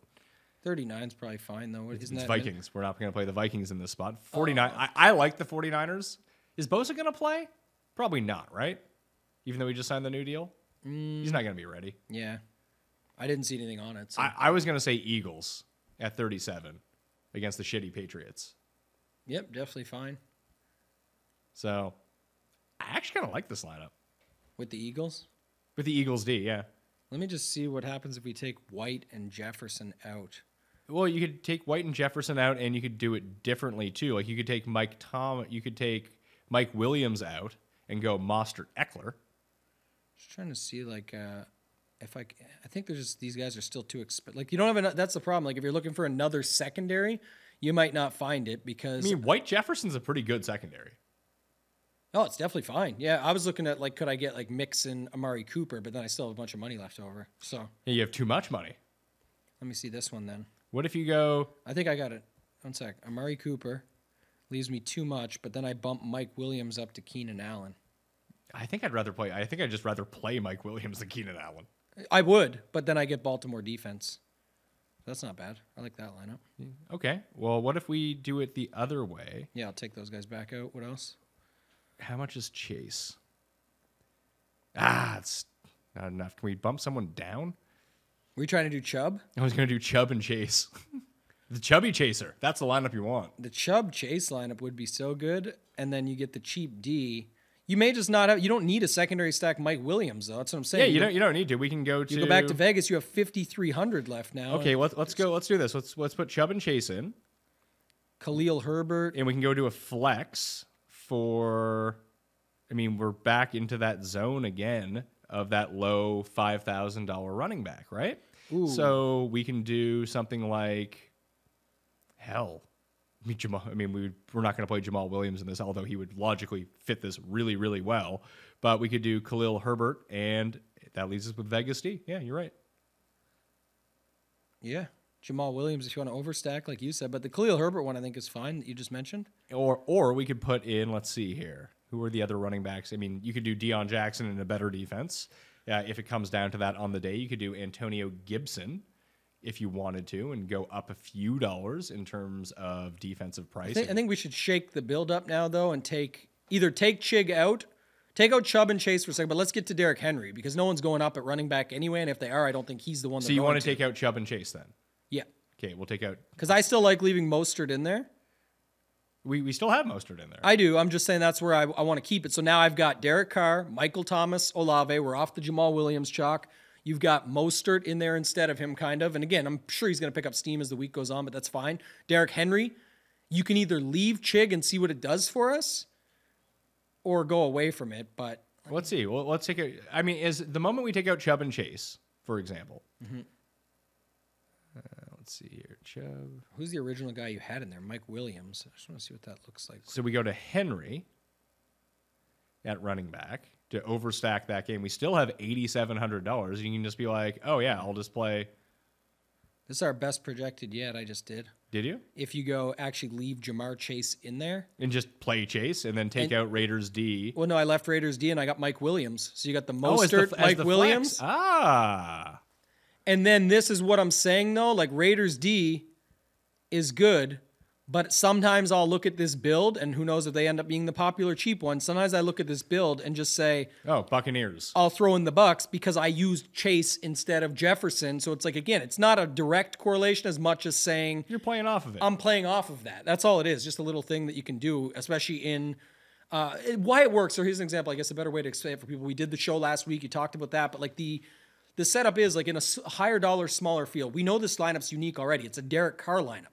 39's probably fine though. Isn't It's that Vikings. We're not gonna play the Vikings in this spot. 49. I like the 49ers. Is Bosa gonna play? Probably not, right? Even though we just signed the new deal, he's not gonna be ready. Yeah, I didn't see anything on it. So. I was gonna say Eagles at 37 against the shitty Patriots. Yep, definitely fine So I actually kind of like this lineup with the Eagles. with the Eagles D. Yeah. Let me just see what happens if we take White and Jefferson out. Well, you could take White and Jefferson out, and you could do it differently too. Like you could take you could take Mike Williams out and go Mostert Eckler. Just trying to see if I think there's just these guys are still too expensive. Like you don't have enough. That's the problem. Like if you're looking for another secondary, you might not find it because I mean, White Jefferson's a pretty good secondary. oh, it's definitely fine. Yeah, I was looking at like could I get like Mixon, Amari Cooper, but then I still have a bunch of money left over. So Yeah, you have too much money. let me see this one then. What if you go? I think I got it. One sec. Amari Cooper leaves me too much, but then I bump Mike Williams up to Keenan Allen. I think I'd just rather play Mike Williams than Keenan Allen. I would, but then I get Baltimore defense. That's not bad. I like that lineup. Okay. Well, what if we do it the other way? Yeah, I'll take those guys back out. What else? How much is Chase? It's not enough. Can we bump someone down? Were you trying to do Chubb? I was going to do Chubb and Chase. The chubby chaser. That's the lineup you want. The Chubb Chase lineup would be so good, and then you get the cheap D. You may just not have. You don't need a secondary stack Mike Williams though. That's what I'm saying. Yeah, you don't need to. We can go to. You go back to Vegas. You have 5,300 left now. Okay, let's go. Let's do this. Let's put Chubb and Chase in, Khalil Herbert. and we can go to a flex for. I mean, we're back into that zone again of that low $5,000 running back, right? Ooh. So we can do something like, hell. We're not going to play Jamal Williams in this, although he would logically fit this really, really well. But we could do Khalil Herbert, and that leaves us with Vegas D. Yeah, you're right. Yeah, Jamal Williams if you want to overstack, like you said. But the Khalil Herbert one I think is fine that you just mentioned. Or we could put in, let's see here, who are the other running backs? I mean, you could do Deion Jackson in a better defense. If it comes down to that on the day, you could do Antonio Gibson if you wanted to and go up a few dollars in terms of defensive pricing. I think we should shake the build up now though and take Chig out, take out Chubb and Chase for a second, but let's get to Derrick Henry because no one's going up at running back anyway, and if they are, I don't think he's the one. So you want to take out Chubb and Chase then? Yeah. Okay, we'll take out. Because I still like leaving Mostert in there. We still have Mostert in there. I do. I'm just saying that's where I want to keep it. So now I've got Derek Carr, Michael Thomas, Olave. We're off the Jamal Williams chalk. You've got Mostert in there instead of him, kind of. And again, I'm sure he's going to pick up steam as the week goes on, but that's fine. Derrick Henry, you can either leave Chig and see what it does for us or go away from it. But let's see. Well, let's take a. I mean, is the moment we take out Chubb and Chase, for example. Mm-hmm. Let's see here. Chubb. Who's the original guy you had in there? Mike Williams. I just want to see what that looks like. So we go to Henry at running back to overstack that game. We still have $8,700. You can just be like, oh, yeah, I'll just play. This is our best projected yet. I just did. Did you? If you go actually leave Jamar Chase in there. And just play Chase and then take out Raiders D. Well, no, I left Raiders D and I got Mike Williams. So you got the Mostert, Mike Williams. Flex. And then this is what I'm saying, though. Like, Raiders D is good, but sometimes I'll look at this build, and who knows if they end up being the popular cheap one. Sometimes I look at this build and just say, oh, Buccaneers. I'll throw in the Bucks because I used Chase instead of Jefferson. So it's like, again, it's not a direct correlation as much as saying You're playing off of it. I'm playing off of that. That's all it is. Just a little thing that you can do, especially in why it works. So here's an example. I guess a better way to explain it for people. We did the show last week. You talked about that, but like the setup is like in a higher dollar, smaller field. We know this lineup's unique already. It's a Derek Carr lineup.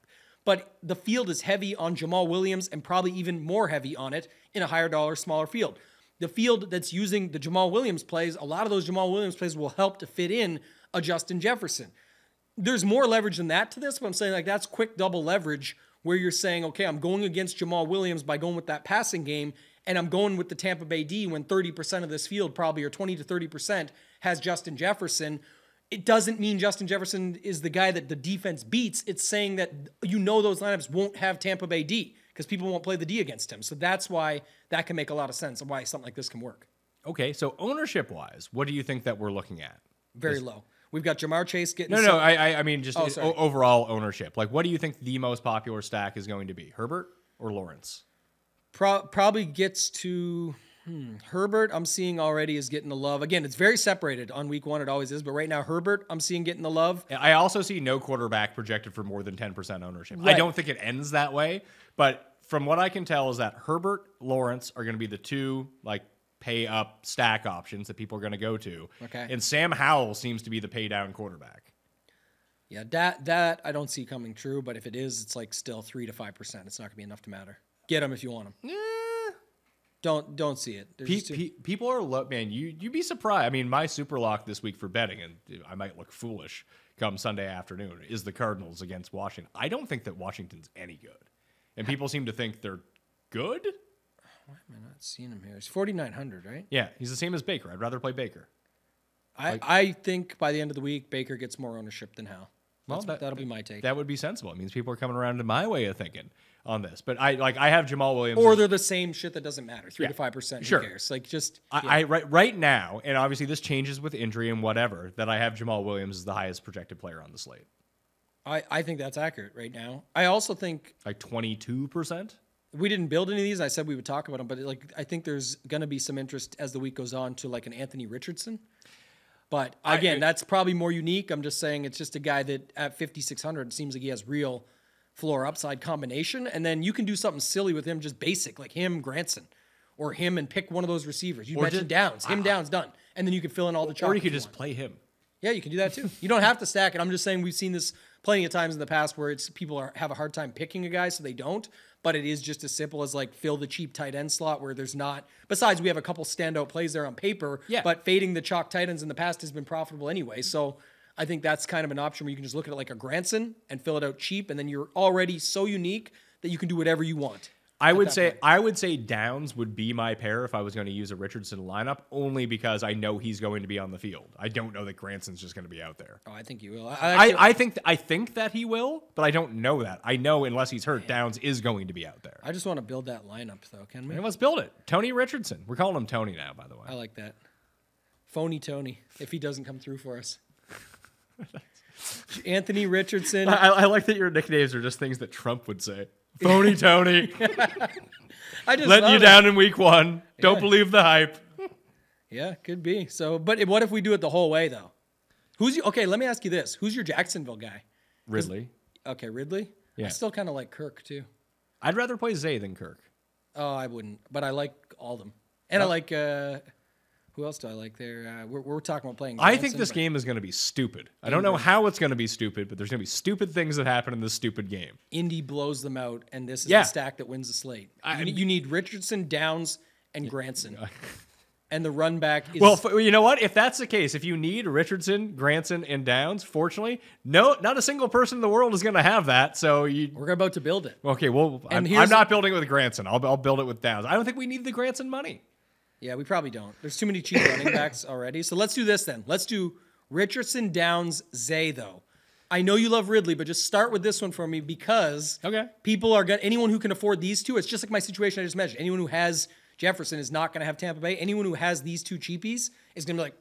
But the field is heavy on Jamal Williams and probably even more heavy on it in a higher dollar, smaller field. The field that's using the Jamal Williams plays, a lot of those Jamal Williams plays will help to fit in a Justin Jefferson. There's more leverage than that to this, but I'm saying like that's quick double leverage where you're saying, okay, I'm going against Jamal Williams by going with that passing game, and I'm going with the Tampa Bay D when 30% of this field probably, or 20 to 30%, has Justin Jefferson. It doesn't mean Justin Jefferson is the guy that the defense beats. It's saying that those lineups won't have Tampa Bay D because people won't play the D against him. So that's why that can make a lot of sense and why something like this can work. Okay, so ownership-wise, what do you think that we're looking at? Very low. We've got Jamar Chase getting... No, I mean just overall ownership. Like, what do you think the most popular stack is going to be? Herbert or Lawrence? Probably gets to... Herbert, I'm seeing already is getting the love. Again, it's very separated on week 1. It always is. But right now, Herbert, I'm seeing getting the love. I also see no quarterback projected for more than 10% ownership. Right. I don't think it ends that way. But from what I can tell is that Herbert, Lawrence are going to be the two, like, pay up stack options that people are going to go to. Okay. And Sam Howell seems to be the pay down quarterback. Yeah, that I don't see coming true. But if it is, it's like still 3 to 5%. It's not going to be enough to matter. Get him if you want him. Don't see it. People are man. You'd be surprised. I mean, my super lock this week for betting, and I might look foolish come Sunday afternoon, is the Cardinals against Washington. I don't think that Washington's any good, and people seem to think they're good. Why am I not seeing him here? He's 4,900, right? Yeah, he's the same as Baker. I'd rather play Baker. I think by the end of the week, Baker gets more ownership than Howe. Well, that'll be my take. That would be sensible. It means people are coming around to my way of thinking on this. But I have Jamal Williams. Or they're the same shit that doesn't matter. 3 to 5%. Sure. Who cares? Like just right now, and obviously this changes with injury and whatever, that I have Jamal Williams as the highest projected player on the slate. I think that's accurate right now. I also think like 22%. We didn't build any of these. I said we would talk about them, but like I think there's going to be some interest as the week goes on to like an Anthony Richardson. But again, that's probably more unique. I'm just saying it's just a guy that at 5,600 seems like he has real floor upside combination. And then you can do something silly with him, just basic, like him, Granson, or him and pick one of those receivers. You mentioned Downs. Downs, done. And then you can fill in all the chalk. Or you could just play him. Yeah, you can do that too. You don't have to stack it. I'm just saying we've seen this plenty of times in the past where people have a hard time picking a guy, so they don't. But it is just as simple as like fill the cheap tight end slot where there's not. Besides, we have a couple standout plays there on paper. Yeah. But fading the chalk tight ends in the past has been profitable anyway. So I think that's kind of an option where you can just look at it like a Granson and fill it out cheap, and then you're already so unique that you can do whatever you want. I would say Downs would be my pair if I was going to use a Richardson lineup, only because I know he's going to be on the field. I don't know that Granson's just going to be out there. Oh, I think you will. I think that he will, but I don't know that. I know unless he's hurt, Downs is going to be out there. I just want to build that lineup, though. Can we? And let's build it. Tony Richardson. We're calling him Tony now, by the way. I like that. Phony Tony, if he doesn't come through for us. Anthony Richardson. I like that your nicknames are just things that Trump would say. Phony Tony. I just letting you down in week 1. Don't believe the hype. Yeah, could be. So, but what if we do it the whole way though? Okay, let me ask you this. Who's your Jacksonville guy? Ridley. Okay, Ridley? Yeah. I still kind of like Kirk too. I'd rather play Zay than Kirk. Oh, I wouldn't. But I like all of them. And I like who else do I like there? We're talking about playing. I think this game is going to be stupid. I don't know how it's going to be stupid, but there's going to be stupid things that happen in this stupid game. Indy blows them out, and this is the stack that wins the slate. You need Richardson, Downs, and Granson. And the run back is... Well, you know what? If that's the case, if you need Richardson, Granson, and Downs, fortunately, not a single person in the world is going to have that. So we're about to build it. Okay, well, I'm not building it with Granson. I'll build it with Downs. I don't think we need the Granson money. Yeah, we probably don't. There's too many cheap running backs already. So let's do this then. Let's do Richardson, Downs, Zay, though. I know you love Ridley, but just start with this one for me because people are going to... Anyone who can afford these two, it's just like my situation I just mentioned. Anyone who has Jefferson is not going to have Tampa Bay. Anyone who has these two cheapies is going to be like,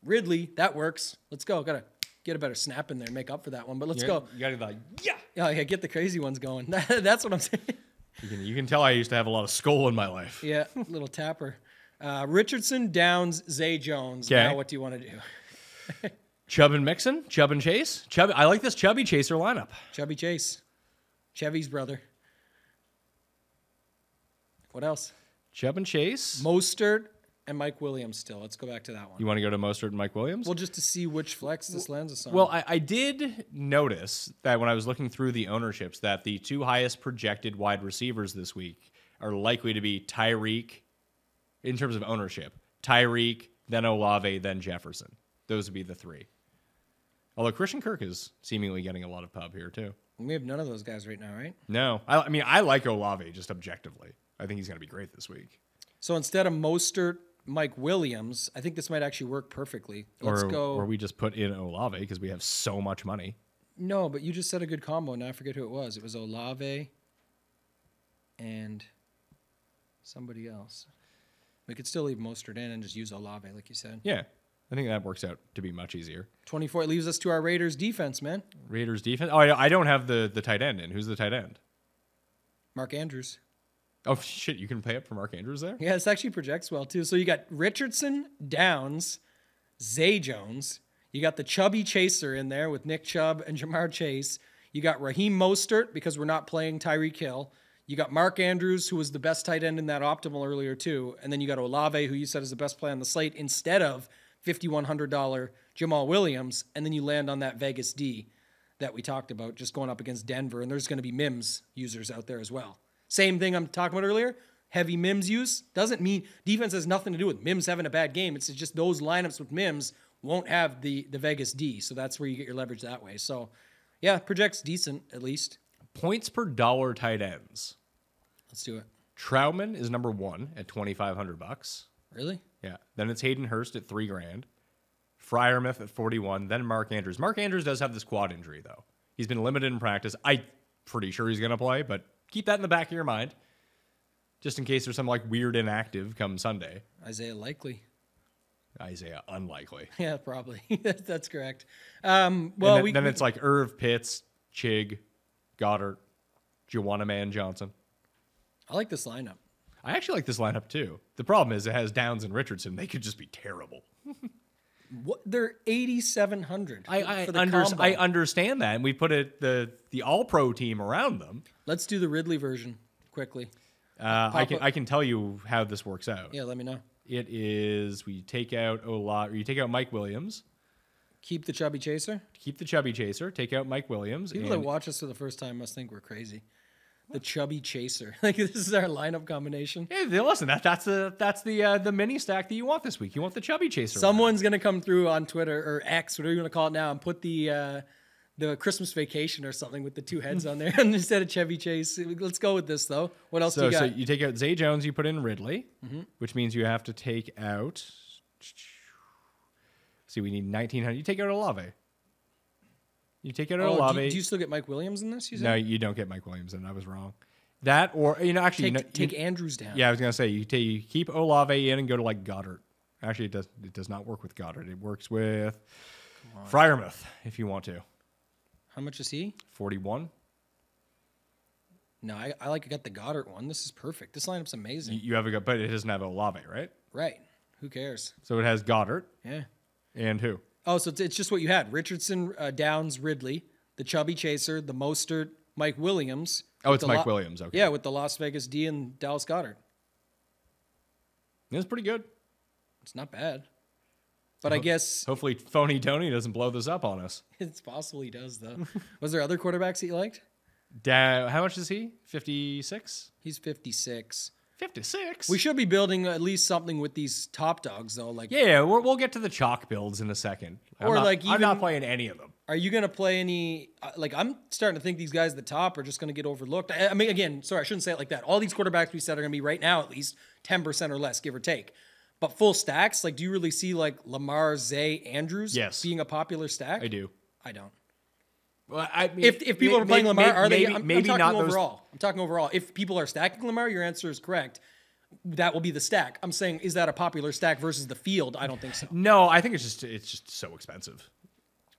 Ridley, that works. Let's go. Got to get a better snap in there and make up for that one. But let's go. You got to be like, yeah, get the crazy ones going. That's what I'm saying. You can tell I used to have a lot of skull in my life. Yeah, little tapper. Richardson, Downs, Zay Jones. Okay. Now what do you want to do? Chubb and Mixon? Chubb and Chase? I like this Chubby Chaser lineup. Chubby Chase. Chevy's brother. What else? Chubb and Chase. Mostert and Mike Williams still. Let's go back to that one. You want to go to Mostert and Mike Williams? Well, just to see which flex this lands us on. Well, I did notice that when I was looking through the ownerships that the two highest projected wide receivers this week are likely to be Tyreek, in terms of ownership, Tyreek, then Olave, then Jefferson. Those would be the three. Although Christian Kirk is seemingly getting a lot of pub here, too. We have none of those guys right now, right? No. I mean, I like Olave just objectively. I think he's going to be great this week. So instead of Mostert, Mike Williams, I think this might actually work perfectly. Let's go. Or we just put in Olave because we have so much money. No, but you just said a good combo. Now I forget who it was. It was Olave and somebody else. We could still leave Mostert in and just use Olave, like you said. Yeah. I think that works out to be much easier. 24. It leaves us to our Raiders defense, man. Raiders defense? Oh, I don't have the tight end in. Who's the tight end? Mark Andrews. Oh, shit. You can pay up for Mark Andrews there? Yeah, this actually projects well, too. So you got Richardson, Downs, Zay Jones. You got the chubby chaser in there with Nick Chubb and Jamar Chase. You got Raheem Mostert because we're not playing Tyreek Hill. You got Mark Andrews, who was the best tight end in that optimal earlier, too. And then you got Olave, who you said is the best play on the slate, instead of $5,100 Jamal Williams. And then you land on that Vegas D that we talked about, just going up against Denver. And there's going to be Mims users out there as well. Same thing I'm talking about earlier. Heavy Mims use doesn't mean defense has nothing to do with Mims having a bad game. It's just those lineups with Mims won't have the Vegas D. So that's where you get your leverage that way. So, yeah, projects decent at least. Points per dollar tight ends. Let's do it. Troutman is number 1 at $2,500. Really? Yeah. Then it's Hayden Hurst at $3,000. Freiermuth at 41. Then Mark Andrews. Mark Andrews does have this quad injury though. He's been limited in practice. I'm pretty sure he's going to play, but keep that in the back of your mind, just in case there's some like weird inactive come Sunday. Isaiah likely. Isaiah unlikely. Yeah, probably. That's correct. Then it's like Irv, Pitts, Chig, Goddard, Juwanna Johnson. I like this lineup. I actually like this lineup too. The problem is it has Downs and Richardson. They could just be terrible. What? They're 8,700. I understand that, and we put the All-Pro team around them. Let's do the Ridley version quickly. I can tell you how this works out. Yeah, let me know. It is you take out Mike Williams. Keep the chubby chaser. Keep the chubby chaser. Take out Mike Williams. People that watch us for the first time must think we're crazy. The chubby chaser. Like this is our lineup combination. Hey, listen, that's the mini stack that you want this week. You want the chubby chaser. Someone's gonna come through on Twitter or X, whatever you want to call it now, and put the Christmas Vacation or something with the two heads on there instead of Chevy Chase. Let's go with this though. What else do you got? So you take out Zay Jones, you put in Ridley, which means you have to take out. See, we need 1,900. You take out Olave. You take out Olave. Do you still get Mike Williams in this? No, you don't get Mike Williams in. I was wrong. That or actually take Andrews down. Yeah, I was gonna say you keep Olave in and go to like Goddard. Actually, it does not work with Goddard. It works with Freiermuth if you want to. How much is he? 41. No, I got the Goddard one. This is perfect. This lineup's amazing. You have but it doesn't have Olave, right? Right. Who cares? So it has Goddard. Yeah. And who? Oh, so it's just what you had. Richardson, Downs, Ridley, the chubby chaser, the Mostert, Mike Williams. Oh, it's Mike Williams. Okay. Yeah, with the Las Vegas D and Dallas Goddard. It's pretty good. It's not bad. But I guess... Hopefully Phony Tony doesn't blow this up on us. It's possible he does, though. Was there other quarterbacks that you liked? How much is he? 56? He's 56. 56? We should be building at least something with these top dogs, though. Like, yeah, we'll get to the chalk builds in a second. I'm not playing any of them. Are you going to play any... I'm starting to think these guys at the top are just going to get overlooked. I mean, again, sorry, I shouldn't say it like that. All these quarterbacks we said are going to be right now at least 10% or less, give or take. But full stacks, do you really see Lamar, Zay, Andrews being a popular stack? I do. I don't. Well, I mean, if people are playing Lamar, are they? I'm talking not overall. I'm talking overall. If people are stacking Lamar, your answer is correct. That will be the stack. I'm saying, is that a popular stack versus the field? I don't think so. No, I think it's just so expensive.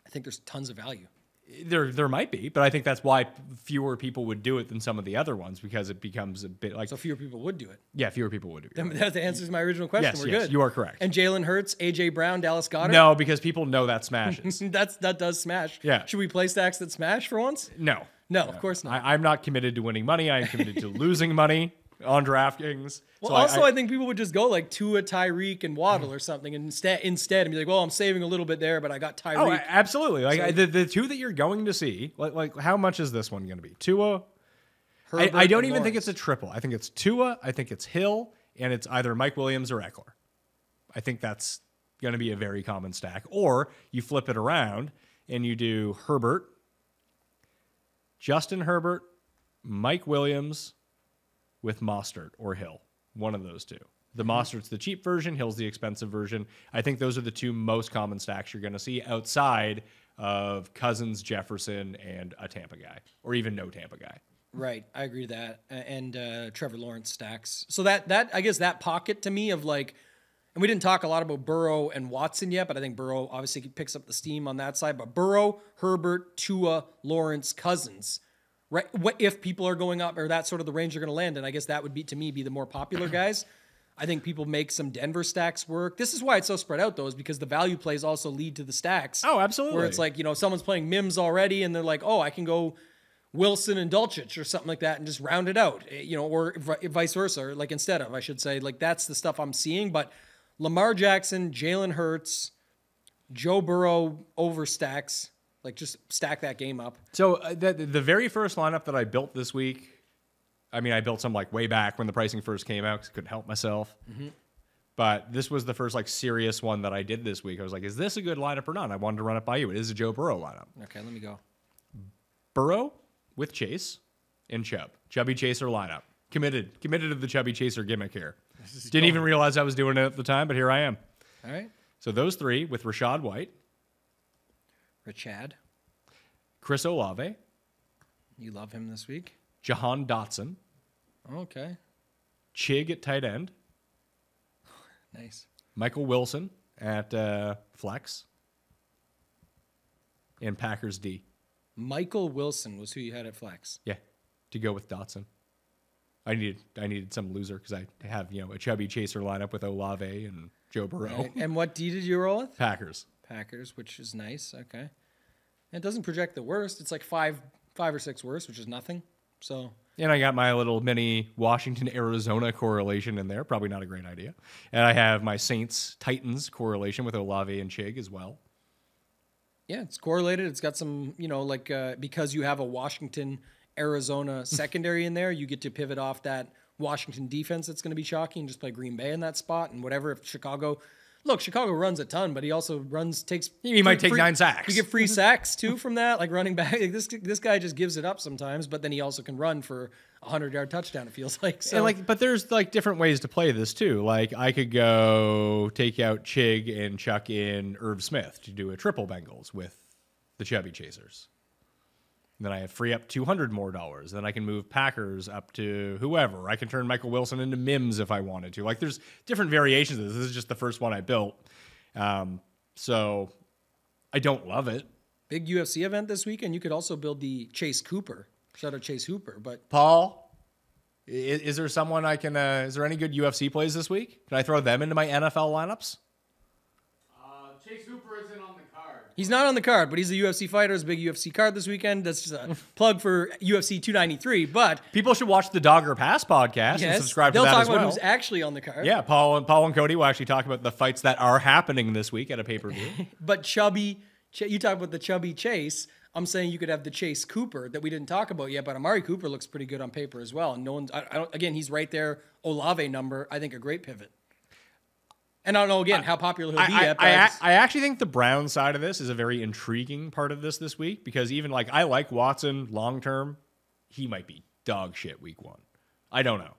I think there's tons of value. There might be, but I think that's why fewer people would do it than some of the other ones because it becomes a bit like... So fewer people would do it. Yeah, fewer people would do it. That answers my original question. Yes, We're yes, good. you are correct. And Jalen Hurts, A.J. Brown, Dallas Goddard? No, because people know that smashes. That does smash. Yeah. Should we play stacks that smash for once? No. No, of course not. I'm not committed to winning money. I am committed to losing money on DraftKings. Well, so I think people would just go like Tua, Tyreek, and Waddle or something instead and be like, well, I'm saving a little bit there, but I got Tyreek. Oh, absolutely. Like the two that you're going to see, like how much is this one going to be? Tua? I don't even think it's a triple. I think it's Tua, I think it's Hill, and it's either Mike Williams or Eckler. I think that's going to be a very common stack. Or you flip it around and you do Herbert, Justin Herbert, Mike Williams with Mostert or Hill. One of those two. The Mostert's the cheap version, Hill's the expensive version. I think those are the two most common stacks you're going to see outside of Cousins, Jefferson, and a Tampa guy, or even no Tampa guy. Right, I agree with that. And Trevor Lawrence stacks. So that I guess that pocket to me of like, and we didn't talk a lot about Burrow and Watson yet, but I think Burrow obviously picks up the steam on that side. But Burrow, Herbert, Tua, Lawrence, Cousins, right? What if people are going up or that's sort of the range you're going to land in? I guess that would be to me be the more popular guys. I think people make some Denver stacks work. This is why it's so spread out, though, is because the value plays also lead to the stacks. Oh, absolutely. Where it's like, someone's playing Mims already, and they're like, oh, I can go Wilson and Dulcich or something like that and just round it out, or vice versa, or like instead of, I should say. Like, that's the stuff I'm seeing. But Lamar Jackson, Jalen Hurts, Joe Burrow over stacks, like just stack that game up. So the very first lineup that I built this week, I mean, I built some like way back when the pricing first came out because I couldn't help myself. Mm-hmm. But this was the first like serious one that I did this week. I was like, is this a good lineup or not? I wanted to run it by you. It is a Joe Burrow lineup. Okay, let me go. Burrow with Chase and Chubb. Chubby Chaser lineup. Committed to the Chubby Chaser gimmick here. Didn't even realize I was doing it at the time, but here I am. All right. So those three with Rashad White. Richad. Chris Olave. You love him this week. Jahan Dotson. Okay. Chig at tight end. Nice. Michael Wilson at flex. And Packers D. Michael Wilson was who you had at flex. Yeah, to go with Dotson. I needed some loser because I have a Chubby Chaser lineup with Olave and Joe Burrow. Right. And what D did you roll with? Packers, which is nice. Okay. And it doesn't project the worst. It's like five or six worst, which is nothing. So. And I got my little mini Washington-Arizona correlation in there. Probably not a great idea. And I have my Saints-Titans correlation with Olave and Chig as well. Yeah, it's correlated. It's got some, because you have a Washington-Arizona secondary in there, you get to pivot off that Washington defense that's going to be chalky and just play Green Bay in that spot and whatever. If Chicago runs a ton, but he also takes. He might take 9 sacks. You get free sacks too from that, like running back. This guy just gives it up sometimes, but then he also can run for a 100-yard touchdown. It feels like. So. And but there's like different ways to play this too. Like I could go take out Chig and chuck in Irv Smith to do a triple Bengals with the Chubby Chasers. And then I have free up $200 more. Then I can move Packers up to whoever. I can turn Michael Wilson into Mims if I wanted to. Like there's different variations of this. This is just the first one I built. So I don't love it. Big UFC event this weekend. You could also build the Chase Cooper. Shout out Chase Hooper. But Paul, is there someone I can? Is there any good UFC plays this week? Can I throw them into my NFL lineups? Chase Hooper isn't on the card. He's not on the card, but he's a UFC fighter. It's a big UFC card this weekend. That's just a plug for UFC 293. But people should watch the Dogger Pass podcast and subscribe to that as well. They'll talk about who's actually on the card. Yeah, Paul and Cody will actually talk about the fights that are happening this week at a pay-per-view. But you talk about the Chubby Chase. I'm saying you could have the Chase Cooper that we didn't talk about yet, but Amari Cooper looks pretty good on paper as well. And again, he's right there. Olave number, I think a great pivot. And I don't know, again, how popular he'll be yet. I actually think the Brown side of this is a very intriguing part of this week because even I like Watson long-term. He might be dog shit week 1. I don't know.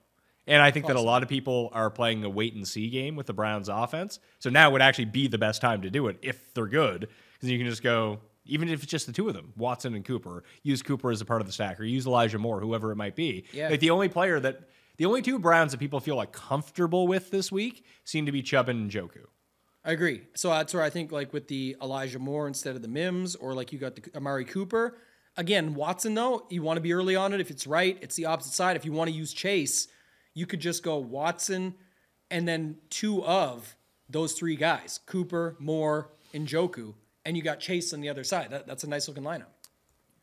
And I think that a lot of people are playing a wait-and-see game with the Browns offense. So now would actually be the best time to do it if they're good because you can just go, even if it's just the two of them, Watson and Cooper, use Cooper as a part of the stack or use Elijah Moore, whoever it might be. Yeah. Like the only two Browns that people feel comfortable with this week seem to be Chubb and Njoku. I agree. So that's where I think with the Elijah Moore instead of the Mims or you got the Amari Cooper. Again, Watson, though, you want to be early on it. If it's right, it's the opposite side. If you want to use Chase, you could just go Watson and then 2 of those 3 guys, Cooper, Moore, and Njoku, and you got Chase on the other side. That's a nice looking lineup.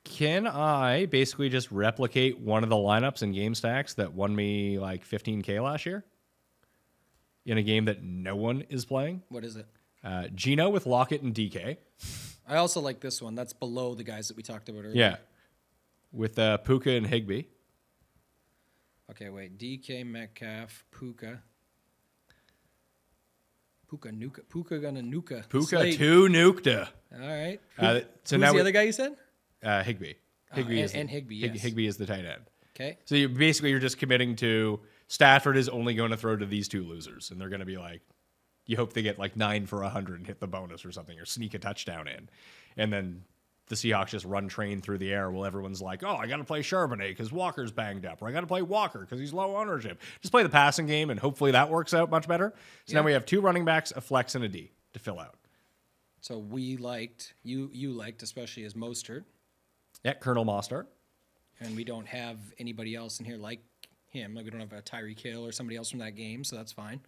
Can I basically just replicate one of the lineups in game stacks that won me $15K last year in a game that no one is playing? What is it? Gino with Lockett and DK. I also like this one. That's below the guys that we talked about earlier. Yeah. With Puka and Higbee. Okay, wait. DK, Metcalf, Puka. Puka gonna nuka. Puka Slate. 2 nuked. All right. So Who's now the other guy you said? Higbee. Higbee Yes. Higbee is the tight end. Okay. So you're just committing to Stafford is only going to throw to these two losers, and they're going to be like, you hope they get like 9 for 100 and hit the bonus or something, or sneak a touchdown in, and then the Seahawks just run train through the air while everyone's like, oh, I got to play Charbonnet because Walker's banged up, or I got to play Walker because he's low ownership. Just play the passing game, and hopefully that works out much better. So now we have 2 running backs, a flex, and a D to fill out. So we liked, you liked, especially as Mostert. Yeah, Colonel Mostert. And we don't have anybody else in here like him. Like we don't have a Tyreek Hill or somebody else from that game, so that's fine.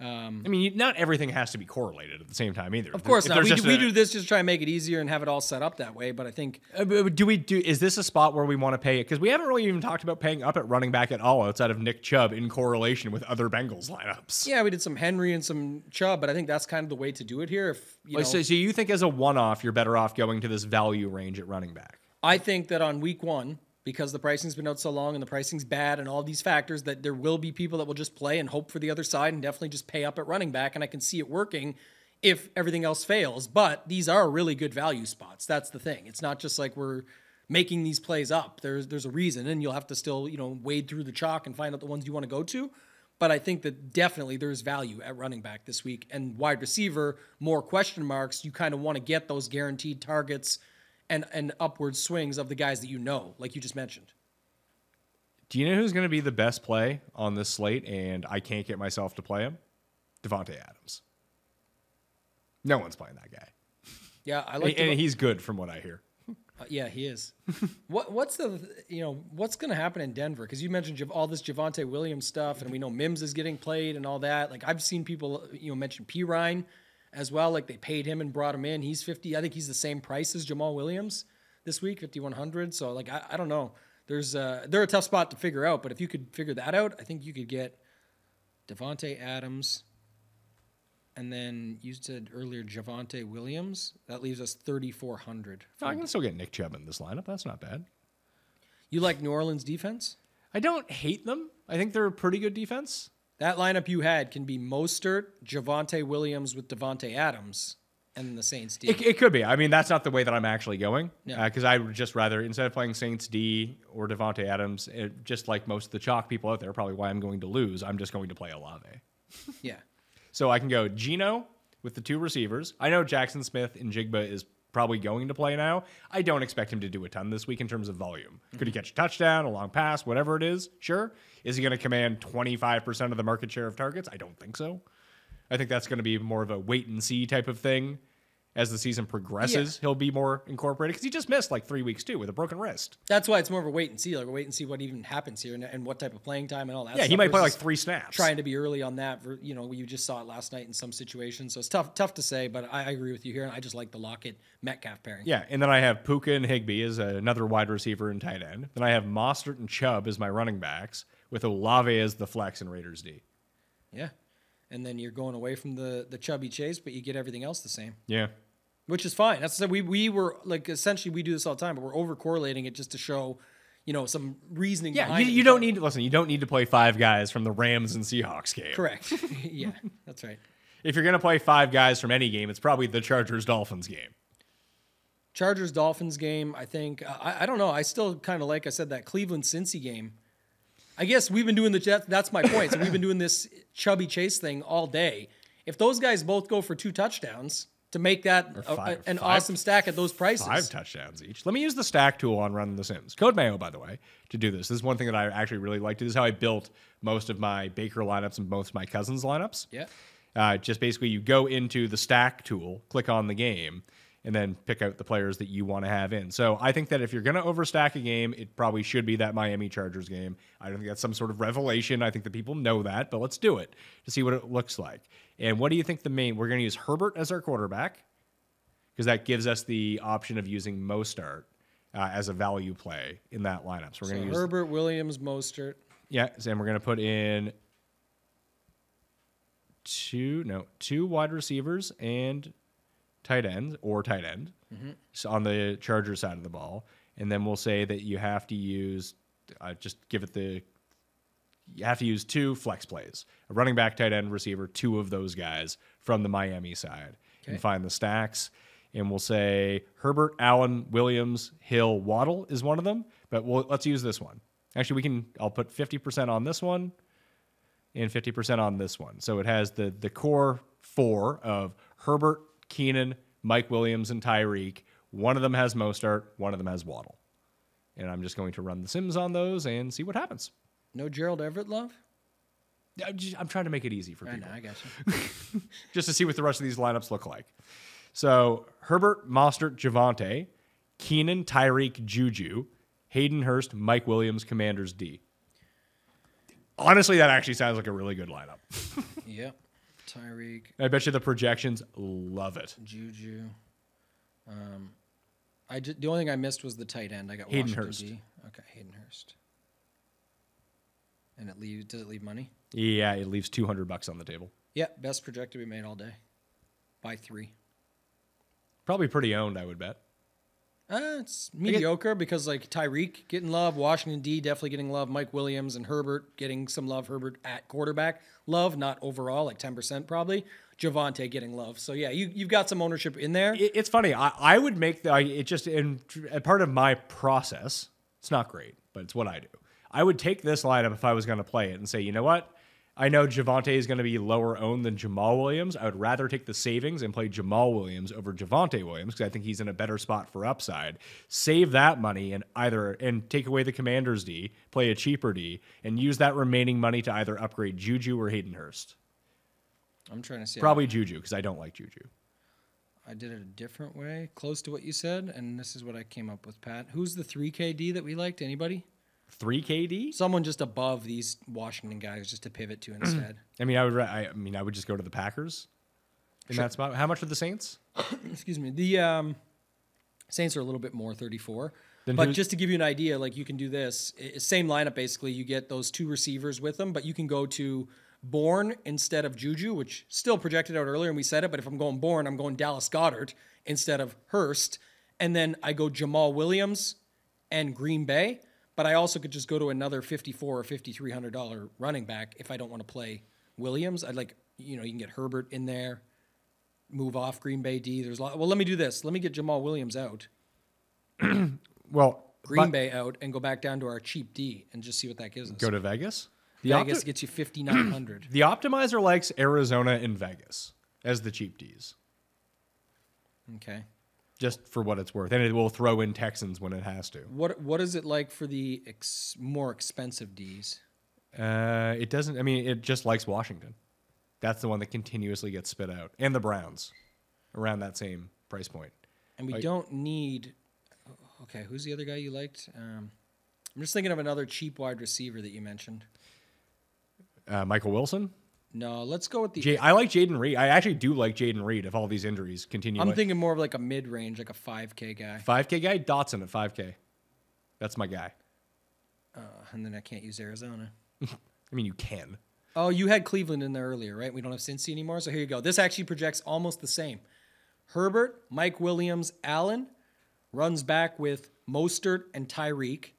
I mean, not everything has to be correlated at the same time either. Of course not. We do this just to try and make it easier and have it all set up that way. But I think is this a spot where we want to pay it? Because we haven't really even talked about paying up at running back at all outside of Nick Chubb in correlation with other Bengals lineups. Yeah, we did some Henry and some Chubb, but I think that's kind of the way to do it here. If you know, so you think as a one-off, you're better off going to this value range at running back? I think that on week 1, because the pricing's been out so long and the pricing's bad and all these factors, that there will be people that will just play and hope for the other side and definitely just pay up at running back. And I can see it working if everything else fails. But these are really good value spots. That's the thing. It's not just like we're making these plays up. There's a reason, and you'll have to still, wade through the chalk and find out the ones you want to go to. But I think that definitely there's value at running back this week. And wide receiver, more question marks. You kind of want to get those guaranteed targets and upward swings of the guys that you know, like you just mentioned. Do you know who's going to be the best play on this slate, and I can't get myself to play him? Davante Adams. No one's playing that guy. Yeah, I like. And he's good from what I hear. Yeah, he is. What's going to happen in Denver? Because you mentioned all this Javonte Williams stuff, and we know Mims is getting played and all that. Like I've seen people, mention P. Ryan as well. Like they paid him and brought him in. He's 50. I think he's the same price as Jamal Williams this week, 5,100. So like I don't know. They're a tough spot to figure out. But if you could figure that out, I think you could get Davante Adams. And then you said earlier Javonte Williams. That leaves us 3,400. I can still get Nick Chubb in this lineup. That's not bad. You like New Orleans defense? I don't hate them. I think they're a pretty good defense. That lineup you had can be Mostert, Javonte Williams with Davante Adams, and the Saints D. It could be. I mean, that's not the way that I'm actually going. No. Because I would just rather, instead of playing Saints D or Davante Adams, just like most of the chalk people out there, probably why I'm going to lose, I'm just going to play Olave. Yeah. So I can go Geno with the 2 receivers. I know Jackson Smith and Jigba is probably going to play now. I don't expect him to do a ton this week in terms of volume. Could he catch a touchdown, a long pass, whatever it is? Sure. Is he going to command 25% of the market share of targets? I don't think so. I think that's going to be more of a wait and see type of thing. As the season progresses, he'll be more incorporated because he just missed like 3 weeks too with a broken wrist. That's why it's more of a wait and see. Like, wait and see what even happens here and what type of playing time and all that. Yeah, he might play like 3 snaps. Trying to be early on that. You just saw it last night in some situations. So it's tough to say, but I agree with you here. And I just like the Lockett-Metcalf pairing. Yeah, and then I have Puka and Higbee as another wide receiver and tight end. Then I have Mostert and Chubb as my running backs with Olave as the flex and Raiders D. Yeah, and then you're going away from the chubby chase, but you get everything else the same. Yeah. Which is fine. That's we were like essentially we do this all the time, but we're over correlating it just to show, some reasoning. Yeah, behind you don't need to You don't need to play 5 guys from the Rams and Seahawks game. Correct. Yeah, that's right. If you're gonna play 5 guys from any game, it's probably the Chargers Dolphins game. Chargers Dolphins game. I think I don't know. I still kind of like I said that Cleveland Cincy game. I guess we've been doing that's my point. So we've been doing this chubby chase thing all day. If those guys both go for 2 touchdowns. To make that an awesome stack at those prices. 5 touchdowns each. Let me use the stack tool on Run the Sims. Code Mayo, by the way, to do this. This is one thing that I actually really like. This is how I built most of my Baker lineups and most of my Cousins lineups. Yeah. Just basically you go into the stack tool, click on the game, and then pick out the players that you want to have in. So I think that if you're going to overstack a game, it probably should be that Miami Chargers game. I don't think that's some sort of revelation. I think that people know that, but let's do it to see what it looks like. And what do you think we're going to use Herbert as our quarterback because that gives us the option of using Mostert as a value play in that lineup. So we're going to use Herbert, Williams, Mostert. Yeah, and we're going to put in 2 wide receivers and tight end so on the Charger side of the ball. And then we'll say that you have to use, you have to use 2 flex plays, a running back, tight end, receiver, 2 of those guys from the Miami side and find the stacks. and we'll say Herbert, Allen, Williams, Hill, Waddle is one of them. But let's use this one. Actually, I'll put 50% on this one and 50% on this one. So it has the core 4 of Herbert, Keenan, Mike Williams, and Tyreek. One of them has Mostert. One of them has Waddle. And I'm just going to run the sims on those and see what happens. No Gerald Everett love? I'm trying to make it easy for people. I know, I got you. Just to see what the rest of these lineups look like. So Herbert, Mostert, Javonte, Keenan, Tyreek, Juju, Hayden Hurst, Mike Williams, Commanders D. Honestly, that actually sounds like a really good lineup. Yep. Tyreek. I bet you the projections love it. Juju. The only thing I missed was the tight end. I got Hayden Washington Hurst. D. Okay, Hayden Hurst. And does it leave money? Yeah, it leaves $200 on the table. Yeah, best projected we made all day. By 3. Probably pretty owned, I would bet. It's mediocre because like Tyreek getting love, Washington D definitely getting love, Mike Williams and Herbert getting some love. Herbert at quarterback love, not overall, like 10% probably. Javonte getting love. So yeah, you've got some ownership in there. It's funny. I would make a part of my process. It's not great, but it's what I do. I would take this lineup if I was going to play it and say, you know what? I know Javonte is going to be lower owned than Jamal Williams. I would rather take the savings and play Jamal Williams over Javonte Williams because I think he's in a better spot for upside. Save that money and take away the Commanders D, play a cheaper D, and use that remaining money to either upgrade Juju or Hayden Hurst. I'm trying to see. Probably Juju because I don't like Juju. I did it a different way, close to what you said, and this is what I came up with, Pat. Who's the 3KD that we liked? Anybody? 3KD? Someone just above these Washington guys just to pivot to instead. I mean, I would just go to the Packers in that spot. How much are the Saints? Excuse me. The Saints are a little bit more, 34. Then but just to give you an idea, like you can do this. Same lineup, basically. You get those 2 receivers with them, but you can go to Bourne instead of Juju, which still projected out earlier, and we said it, but if I'm going Bourne, I'm going Dallas Goedert instead of Hurst. And then I go Jamal Williams and Green Bay. But I also could just go to another $5,400 or $5,300 running back if I don't want to play Williams. I'd like, you can get Herbert in there, move off Green Bay D. There's a lot. Well, let me do this. Let me get Jamal Williams out. Green Bay out and go back down to our cheap D and just see what that gives us. Go to Vegas? Vegas gets you $5,900. The optimizer likes Arizona and Vegas as the cheap Ds. Okay. Just for what it's worth. And it will throw in Texans when it has to. What is it like for the more expensive Ds? It doesn't. I mean, it just likes Washington. That's the one that continuously gets spit out. And the Browns around that same price point. And we don't need... Okay, who's the other guy you liked? I'm just thinking of another cheap wide receiver that you mentioned. Michael Wilson? No, let's go with the... I like Jaden Reed. I actually do like Jaden Reed if all these injuries continue. I'm thinking more of like a mid-range, like a 5K guy. 5K guy? Dotson at 5K. That's my guy. And then I can't use Arizona. I mean, you can. Oh, you had Cleveland in there earlier, right? We don't have Cincy anymore, so here you go. This actually projects almost the same. Herbert, Mike Williams, Allen runs back with Mostert and Tyreek.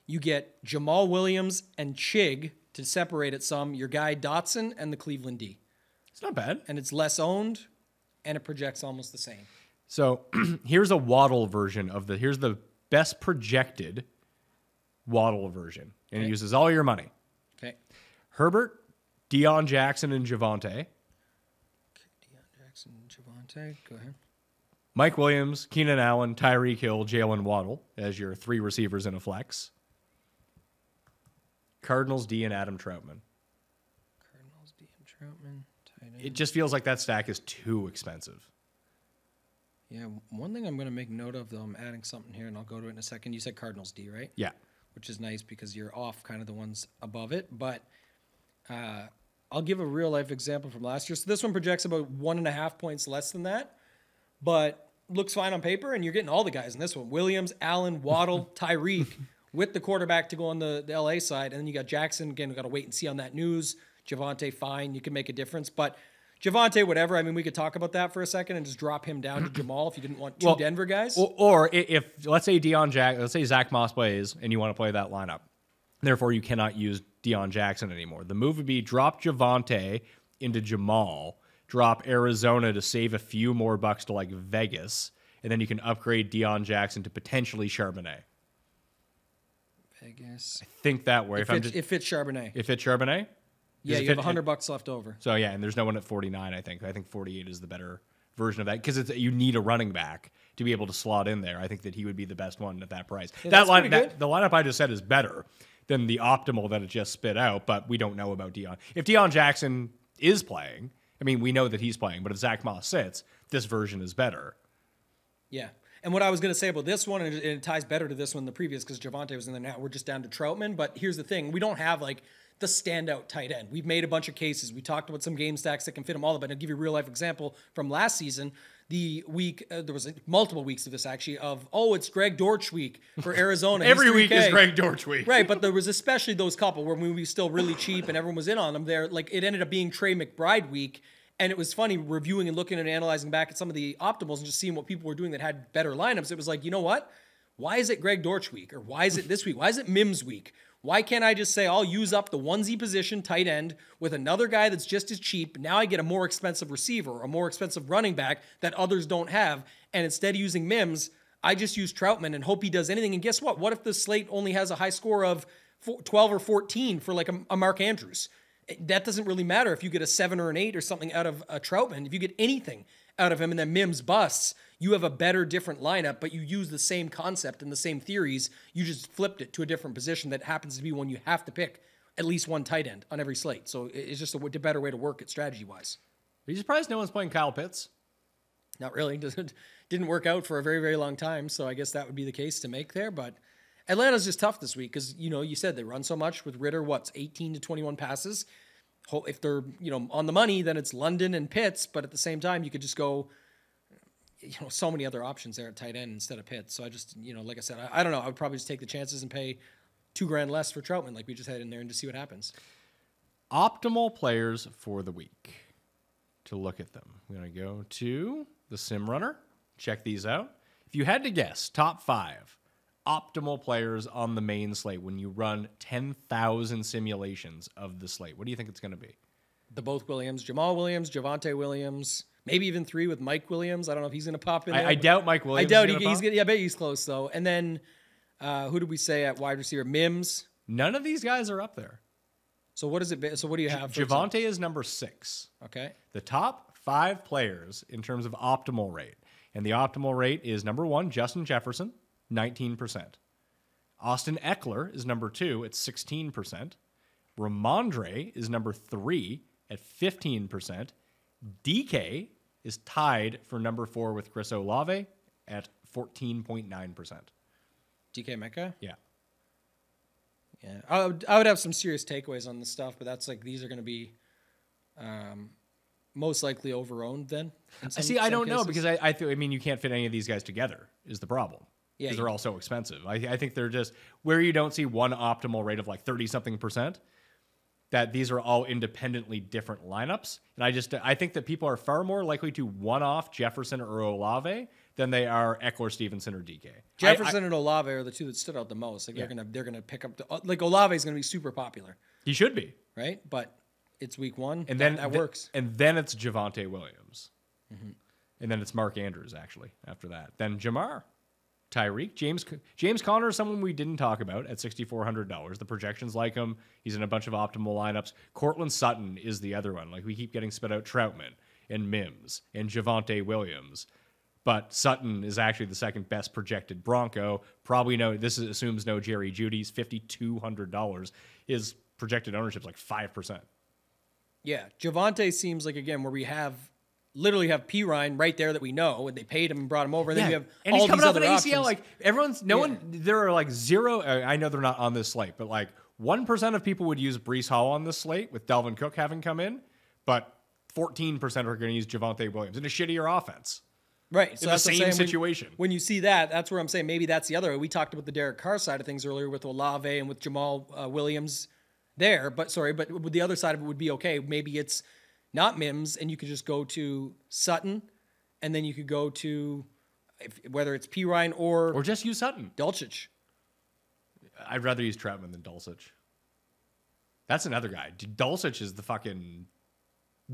You get Jamal Williams and Chig to separate it some, your guy Dotson and the Cleveland D. It's not bad. And it's less owned, and it projects almost the same. So here's a Waddle version of here's the best projected Waddle version. And it uses all your money. Okay. Herbert, Deion Jackson, and Javonte. Okay, Deion Jackson, Javonte, go ahead. Mike Williams, Keenan Allen, Tyreek Hill, Jalen Waddle as your 3 receivers in a flex. Cardinals D and Adam Troutman. Cardinals D and Troutman. Tight end. It just feels like that stack is too expensive. Yeah, one thing I'm going to make note of, though, I'm adding something here, and I'll go to it in a second. You said Cardinals D, right? Yeah. Which is nice because you're off kind of the ones above it. But I'll give a real-life example from last year. So this one projects about 1.5 points less than that, but looks fine on paper, and you're getting all the guys in this one. Williams, Allen, Waddle, Tyreek. With the quarterback to go on the LA side. And then you got Jackson. Again, we got to wait and see on that news. Javonte, fine. You can make a difference. But Javonte, whatever. I mean, we could talk about that for a second and just drop him down to Jamal if you didn't want 2 Denver guys. Or if let's say let's say Zach Moss plays and you want to play that lineup. Therefore, you cannot use Deion Jackson anymore. The move would be drop Javonte into Jamal, drop Arizona to save a few more bucks to like Vegas, and then you can upgrade Deion Jackson to potentially Charbonnet. Vegas. I think that way. If it's Charbonnet. If it's Charbonnet? Yeah, you have $100 left over. So yeah, and there's no one at 49, I think. I think 48 is the better version of that because you need a running back to be able to slot in there. I think that he would be the best one at that price. Yeah, the lineup I just said is better than the optimal that it just spit out, but we don't know about Deion. If Deion Jackson is playing, I mean, we know that he's playing, but if Zach Moss sits, this version is better. Yeah. And what I was going to say about this one, and it ties better to this one than the previous because Javonte was in there now. We're just down to Troutman. But here's the thing. We don't have like the standout tight end. We've made a bunch of cases. We talked about some game stacks that can fit them all. But I'll give you a real life example from last season. The week, there was multiple weeks of this actually it's Greg Dortch week for Arizona. Every week is Greg Dortch week. Right. But there was especially those couple where we were still really cheap and everyone was in on them there. Like it ended up being Trey McBride week. And it was funny reviewing and looking and analyzing back at some of the optimals and just seeing what people were doing that had better lineups. It was like, you know what? Why is it Greg Dortch week? Or why is it this week? Why is it Mims week? Why can't I just say I'll use up the onesie position tight end with another guy that's just as cheap? Now I get a more expensive receiver, a more expensive running back that others don't have. And instead of using Mims, I just use Troutman and hope he does anything. And guess what? What if the slate only has a high score of 12 or 14 for like a Mark Andrews? That doesn't really matter if you get a 7 or an 8 or something out of a Troutman. If you get anything out of him and then Mims busts, you have a better, different lineup, but you use the same concept and the same theories. You just flipped it to a different position that happens to be one you have to pick at least one tight end on every slate. So it's just a better way to work it strategy-wise. Are you surprised no one's playing Kyle Pitts? Not really. Didn't work out for a very, very long time, so I guess that would be the case to make there, but Atlanta's just tough this week because, you said they run so much with Ritter, 18 to 21 passes. If they're, on the money, then it's London and Pitts, but at the same time, you could just go, so many other options there at tight end instead of Pitts. So I just, like I said, I don't know. I would probably just take the chances and pay $2,000 less for Troutman like we just had in there and just see what happens. Optimal players for the week. To look at them, I'm going to go to the Sim Runner. Check these out. If you had to guess, top 5 optimal players on the main slate when you run 10,000 simulations of the slate, what do you think it's going to be? The both Williams, Jamal Williams, Javonte Williams, maybe even 3 with Mike Williams. I don't know if he's going to pop in there. I doubt Mike Williams. I doubt he's going to. I bet he's close though. And then who did we say at wide receiver? Mims. None of these guys are up there. So what is it? So what do you have? Javonte is number 6. Okay. The top 5 players in terms of optimal rate, and the optimal rate is number 1, Justin Jefferson, 19%. Austin Eckler is number 2 at 16%. Ramondre is number 3 at 15%. DK is tied for number 4 with Chris Olave at 14.9%. DK Metcalf? Yeah. Yeah. I would have some serious takeaways on this stuff, but that's like these are going to be most likely overowned then. I don't know because I mean, you can't fit any of these guys together is the problem. Yeah, because they're all so expensive. I think they're just where you don't see one optimal rate of like 30-something%, that these are all independently different lineups. And I think that people are far more likely to one-off Jefferson or Olave than they are Eckler, Stevenson, or DK. Jefferson and Olave are the two that stood out the most. Like they're gonna pick up Olave is gonna be super popular. He should be, right? But it's week 1, and then that works. And then it's Javonte Williams, and then it's Mark Andrews actually after that. Then Jamar. Tyreek, James Conner is someone we didn't talk about at $6,400. The projections like him. He's in a bunch of optimal lineups. Cortland Sutton is the other one. Like we keep getting spit out Troutman and Mims and Javonte Williams. But Sutton is actually the second best projected Bronco. Assumes no Jerry Jeudy's $5,200. His projected ownership is like 5%. Yeah. Javonte seems like, again, where we literally have P. Ryan right there that we know, and they paid him and brought him over. And then we have and all he's coming these off other an ACL. options. Like there are like 0. I know they're not on this slate, but like 1% of people would use Breece Hall on this slate with Dalvin Cook having come in, but 14% are going to use Javonte Williams in a shittier offense. Right. So in the same situation. When you see that, that's where I'm saying maybe that's the other way. We talked about the Derek Carr side of things earlier with Olave and with Jamal Williams there. But with the other side of it would be okay. Maybe it's not Mims, and you could just go to Sutton, and then you could go to whether it's P. Ryan or just use Sutton. Dulcich. I'd rather use Troutman than Dulcich. That's another guy. Dulcich is the fucking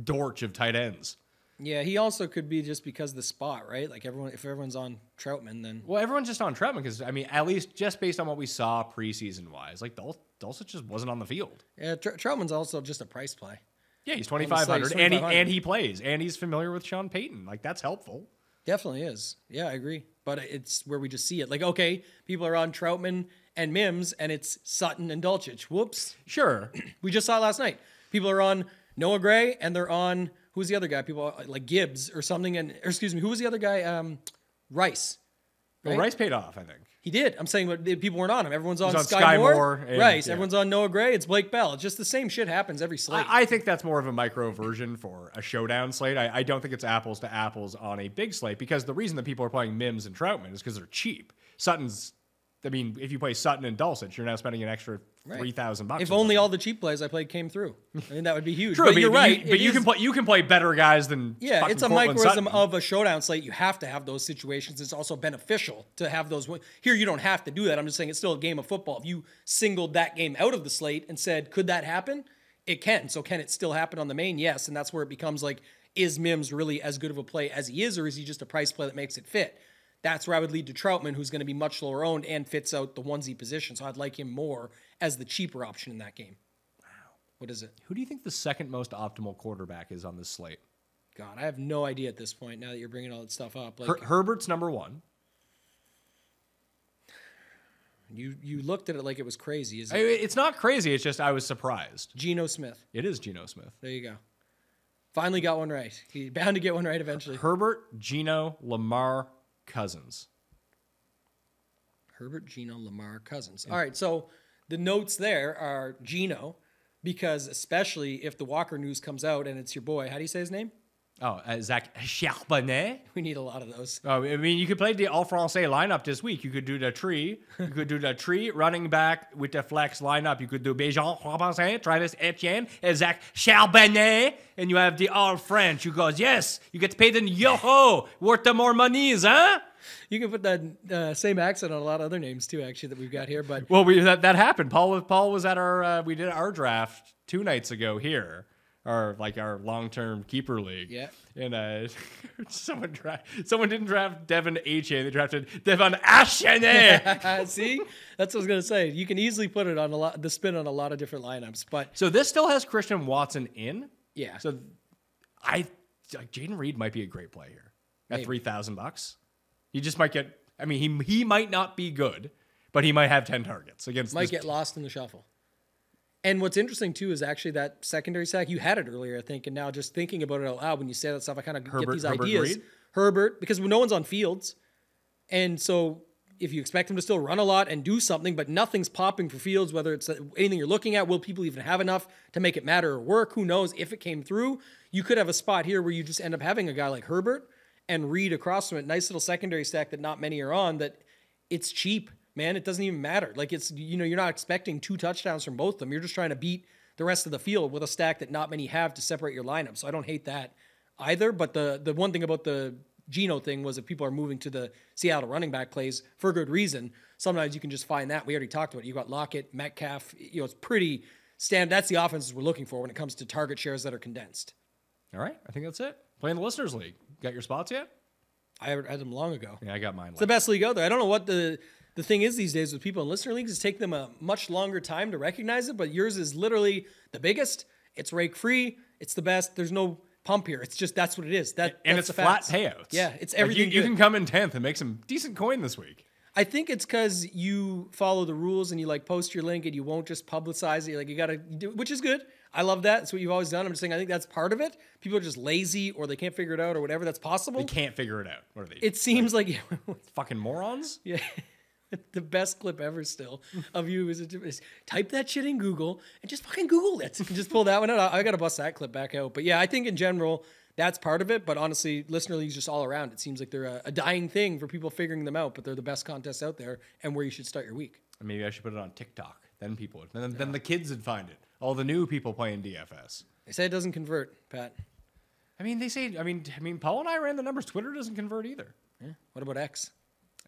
Dortch of tight ends. Yeah, he also could be just because of the spot, right? Like if everyone's on Troutman, then Well, everyone's just on Troutman because I mean, at least just based on what we saw preseason wise, like Dulcich just wasn't on the field. yeah, Troutman's also just a price play. Yeah, he's On the 2,500, slate, and 2,500. he plays, and he's familiar with Sean Payton. Like that's helpful. Definitely is. Yeah, I agree. But it's where we just see it. Like, okay, people are on Troutman and Mims, and it's Sutton and Dulcich. Whoops. Sure. We just saw it last night. People are on Noah Gray, and they're on who's the other guy? People are like Gibbs or something. Or excuse me, who was the other guy? Rice. Well, Right? Rice paid off, I think. He did. I'm saying, but people weren't on him. Everyone's on, He's on Sky Sky Moore. Moore and- Rice. yeah. Everyone's on Noah Gray. It's Blake Bell. It's just the same shit happens every slate. I think that's more of a micro version for a showdown slate. I don't think it's apples to apples on a big slate because the reason that people are playing Mims and Troutman is because they're cheap. Sutton's, I mean, if you play Sutton and Dulcich, you're now spending an extra $3,000. If only all the cheap plays I played came through. I mean, that would be huge. True, but you're right. But you can play better guys than Yeah, fucking it's a Cortland microism Sutton. of a showdown slate. You have to have those situations. It's also beneficial to have those. Here, you don't have to do that. I'm just saying it's still a game of football. If you singled that game out of the slate and said, could that happen? It can. So can it still happen on the main? Yes. And that's where it becomes like, is Mims really as good of a play as he is, or is he just a price play that makes it fit? That's where I would lead to Troutman, who's going to be much lower owned and fits out the onesie position. So I'd like him more as the cheaper option in that game. Wow. What is it? Who do you think the second most optimal quarterback is on this slate? God, I have no idea at this point now that you're bringing all that stuff up. Like, Herbert's number one. You looked at it like it was crazy. Is it It's not crazy. It's just I was surprised. Geno Smith? It is Geno Smith. There you go. Finally got one right. He's bound to get one right eventually. Herbert, Geno, Lamar, Cousins. Herbert, Geno, Lamar, Cousins. All right, so the notes there are Geno, because especially if the Walker news comes out and it's your boy. How do you say his name? Oh, Zach Charbonnet. We need a lot of those. Oh, I mean, you could play the All-Francais lineup this week. You could do the tree. You could do the tree running back with the flex lineup. You could do Béjean, Robinson, Travis Etienne, and Zach Charbonnet. And you have the All-French who goes, yes, you get paid in yo-ho, worth the more monies, huh? You can put that same accent on a lot of other names too, actually, that we've got here. But Well, that happened. Paul was at our, we did our draft 2 nights ago here. Our long-term keeper league. Yeah. And someone didn't draft Devin Achane. They drafted Devon Achane. see, that's what I was gonna say. You can easily put it on the spin on a lot of different lineups. But So this still has Christian Watson in. yeah, So Jaden Reed might be a great play here at $3,000. He just might get. I mean, he might not be good, but he might have 10 targets against. might this get lost in the shuffle. And what's interesting too is actually that secondary sack. You had it earlier, I think, and now just thinking about it out loud when you say that stuff, I kind of get these Herbert ideas. Reed? Herbert, because no one's on Fields, and so if you expect him to still run a lot and do something, but nothing's popping for Fields, whether it's anything you're looking at, will people even have enough to make it matter or work? Who knows? If it came through, you could have a spot here where you just end up having a guy like Herbert and Reed across from it. Nice little secondary stack that not many are on. That it's cheap. Man, it doesn't even matter. Like it's, you're not expecting 2 touchdowns from both of them. You're just trying to beat the rest of the field with a stack that not many have to separate your lineup. So I don't hate that either. But the one thing about the Geno thing was if people are moving to the Seattle running back plays for good reason, sometimes you can just find that. We already talked about it. You got Lockett, Metcalf. It's pretty standard. That's the offenses we're looking for when it comes to target shares that are condensed. All right, I think that's it. Playing the Listeners League. Got your spots yet? I had them long ago. Yeah, I got mine. It's the best league out there. I don't know what the thing is these days with people in listener leagues. It's take them a much longer time to recognize it, but yours is literally the biggest. It's rake free. It's the best. There's no pump here. It's just that's what it is. That's it's the flat facts. payouts. Yeah, it's Like, everything. you can come in 10th and make some decent coin this week. I think it's because you follow the rules and you post your link and you won't just publicize it. You got to do, which is good. I love that. That's what you've always done. I'm just saying I think that's part of it. People are just lazy or they can't figure it out or whatever. That's possible. They can't figure it out. What are they? It seems like fucking morons. yeah. The best clip ever still of you is type that shit in Google and just fucking Google it. And just pull that one out. I got to bust that clip back out. But yeah, I think in general, that's part of it. But honestly, listener leagues just all around. It seems like they're a dying thing for people figuring them out, but they're the best contests out there and where you should start your week. Maybe I should put it on TikTok. Then people would. Then the kids would find it. All the new people playing DFS. They say it doesn't convert, Pat. I mean, they say. I mean, Paul and I ran the numbers. Twitter doesn't convert either. Yeah. What about X?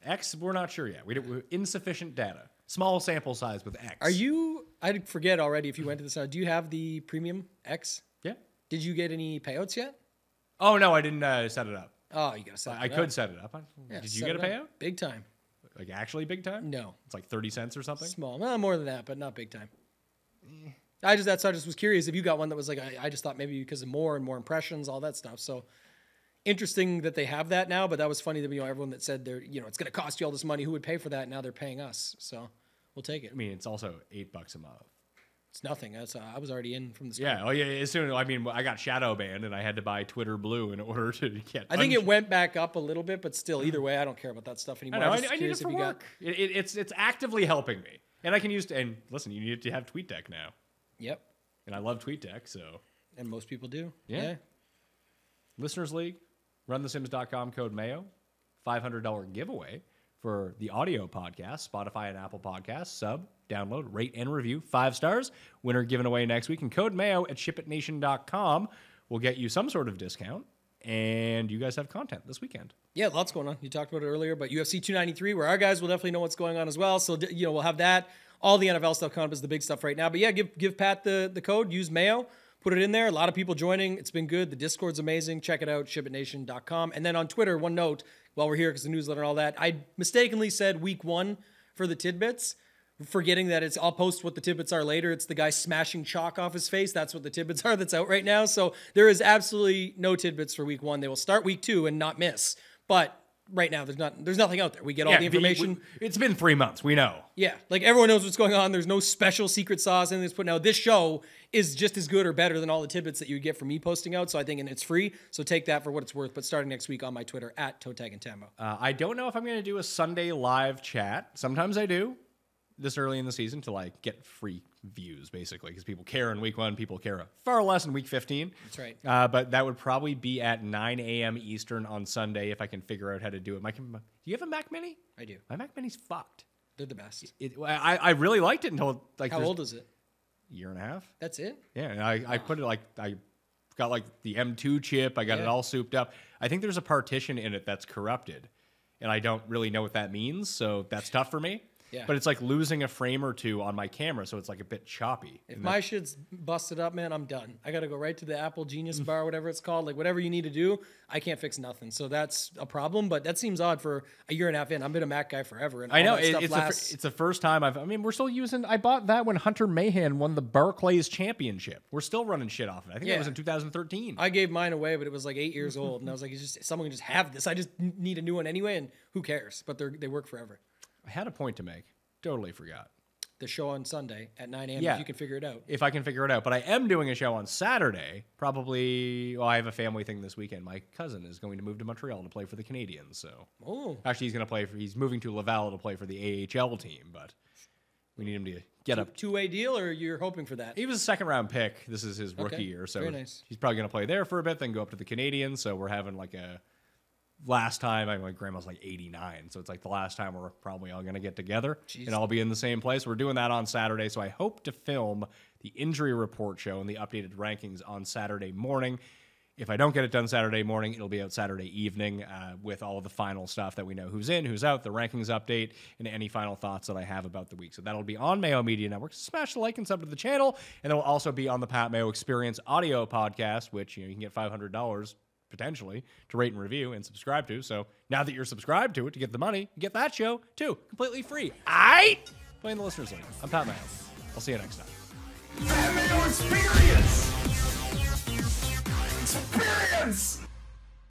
X, we're not sure yet. We're insufficient data. Small sample size with X. Are you? I forget already if you went to this. Do you have the premium X? Yeah. Did you get any payouts yet? Oh, no, I didn't set it up. Oh, you got to set it up. I could set it up. Yeah, Did you get a payout? Big time. Like actually big time? No. It's like 30 cents or something? Small. No, more than that, but not big time. I just was curious if you got one that was like, I just thought maybe because of more and more impressions, all that stuff. So interesting that they have that now, but that was funny that, everyone that said they're, it's going to cost you all this money. Who would pay for that? Now they're paying us. So we'll take it. I mean, it's also $8 a month. It's nothing. That's I was already in from the start. Yeah. Oh, yeah. As soon I got shadow banned and I had to buy Twitter Blue in order to get. I think it went back up a little bit, but still, either way, I don't care about that stuff anymore. I need it for work. It's actively helping me, and I can use. And listen, you need to have TweetDeck now. Yep. And I love TweetDeck, so. And most people do. Yeah. Listeners League, runthesims.com code Mayo, $500 giveaway for the audio podcast, Spotify and Apple Podcasts. Sub, download, rate, and review. 5 stars. Winner given away next week. And code Mayo at shipitnation.com will get you some sort of discount. And you guys have content this weekend. Yeah, lots going on. You talked about it earlier, but UFC 293, where our guys will definitely know what's going on as well. So, we'll have that. All the NFL stuff coming up is the big stuff right now. But yeah, give Pat the code. Use Mayo. Put it in there. A lot of people joining. It's been good. The Discord's amazing. Check it out, shipitnation.com. And then on Twitter, one note, while we're here, because the newsletter and all that, I mistakenly said week 1 for the tidbits, forgetting that I'll post what the tidbits are later. It's the guy smashing chalk off his face. That's what the tidbits are that's out right now. So there is absolutely no tidbits for week 1. They will start week 2 and not miss. But right now, there's nothing out there. We get all the information. It's been 3 months. We know. Yeah, like everyone knows what's going on. There's no special secret sauce in this. But now this show is just as good or better than all the tidbits that you would get from me posting out. So I think, and it's free. So take that for what it's worth. But starting next week on my Twitter at @ToeTagAndTambo. I don't know if I'm going to do a Sunday live chat. Sometimes I do. This early in the season to get free views, basically, because people care in week 1, people care far less in week 15. That's right. But that would probably be at 9 a.m. Eastern on Sunday if I can figure out how to do it. Do you have a Mac Mini? I do. My Mac Mini's fucked. They're the best. I really liked it until How old is it? Year and a half. That's it? Yeah, and I put it I got the M2 chip. I got it all souped up. I think there's a partition in it that's corrupted, and I don't really know what that means, so that's tough for me. Yeah. But it's like losing a frame or two on my camera, so it's a bit choppy. If my shit's busted up, man, I'm done. I got to go right to the Apple Genius Bar, whatever it's called. Whatever you need to do, I can't fix nothing. So that's a problem, but that seems odd for a year and a half in. I've been a Mac guy forever. And I know. It's the first time we're still using, I bought that when Hunter Mahan won the Barclays Championship. We're still running shit off it. I think that was in 2013. I gave mine away, but it was 8 years old. And I was like, someone can just have this. I just need a new one anyway, and who cares? But they work forever. I had a point to make. Totally forgot. The show on Sunday at 9 a.m. if you can figure it out. If I can figure it out. But I am doing a show on Saturday. Probably, I have a family thing this weekend. My cousin is going to move to Montreal to play for the Canadiens. So, actually, he's moving to Laval to play for the AHL team. But we need him to get up. Two-way deal, or you're hoping for that? He was a second-round pick. This is his rookie year. So very nice. He's probably going to play there for a bit, then go up to the Canadiens. So we're having a... Last time, my grandma's 89, so it's the last time we're probably all going to get together and all be in the same place. We're doing that on Saturday, so I hope to film the injury report show and the updated rankings on Saturday morning. If I don't get it done Saturday morning, it'll be out Saturday evening with all of the final stuff that we know who's in, who's out, the rankings update, and any final thoughts that I have about the week. So that'll be on Mayo Media Network. Smash the like and sub to the channel, and it'll also be on the Pat Mayo Experience audio podcast, which you can get $500 potentially to rate and review and subscribe to. So now that you're subscribed to it to get the money, you get that show too, completely free. Playing the Listeners League. I'm Pat Mayo. I'll see you next time.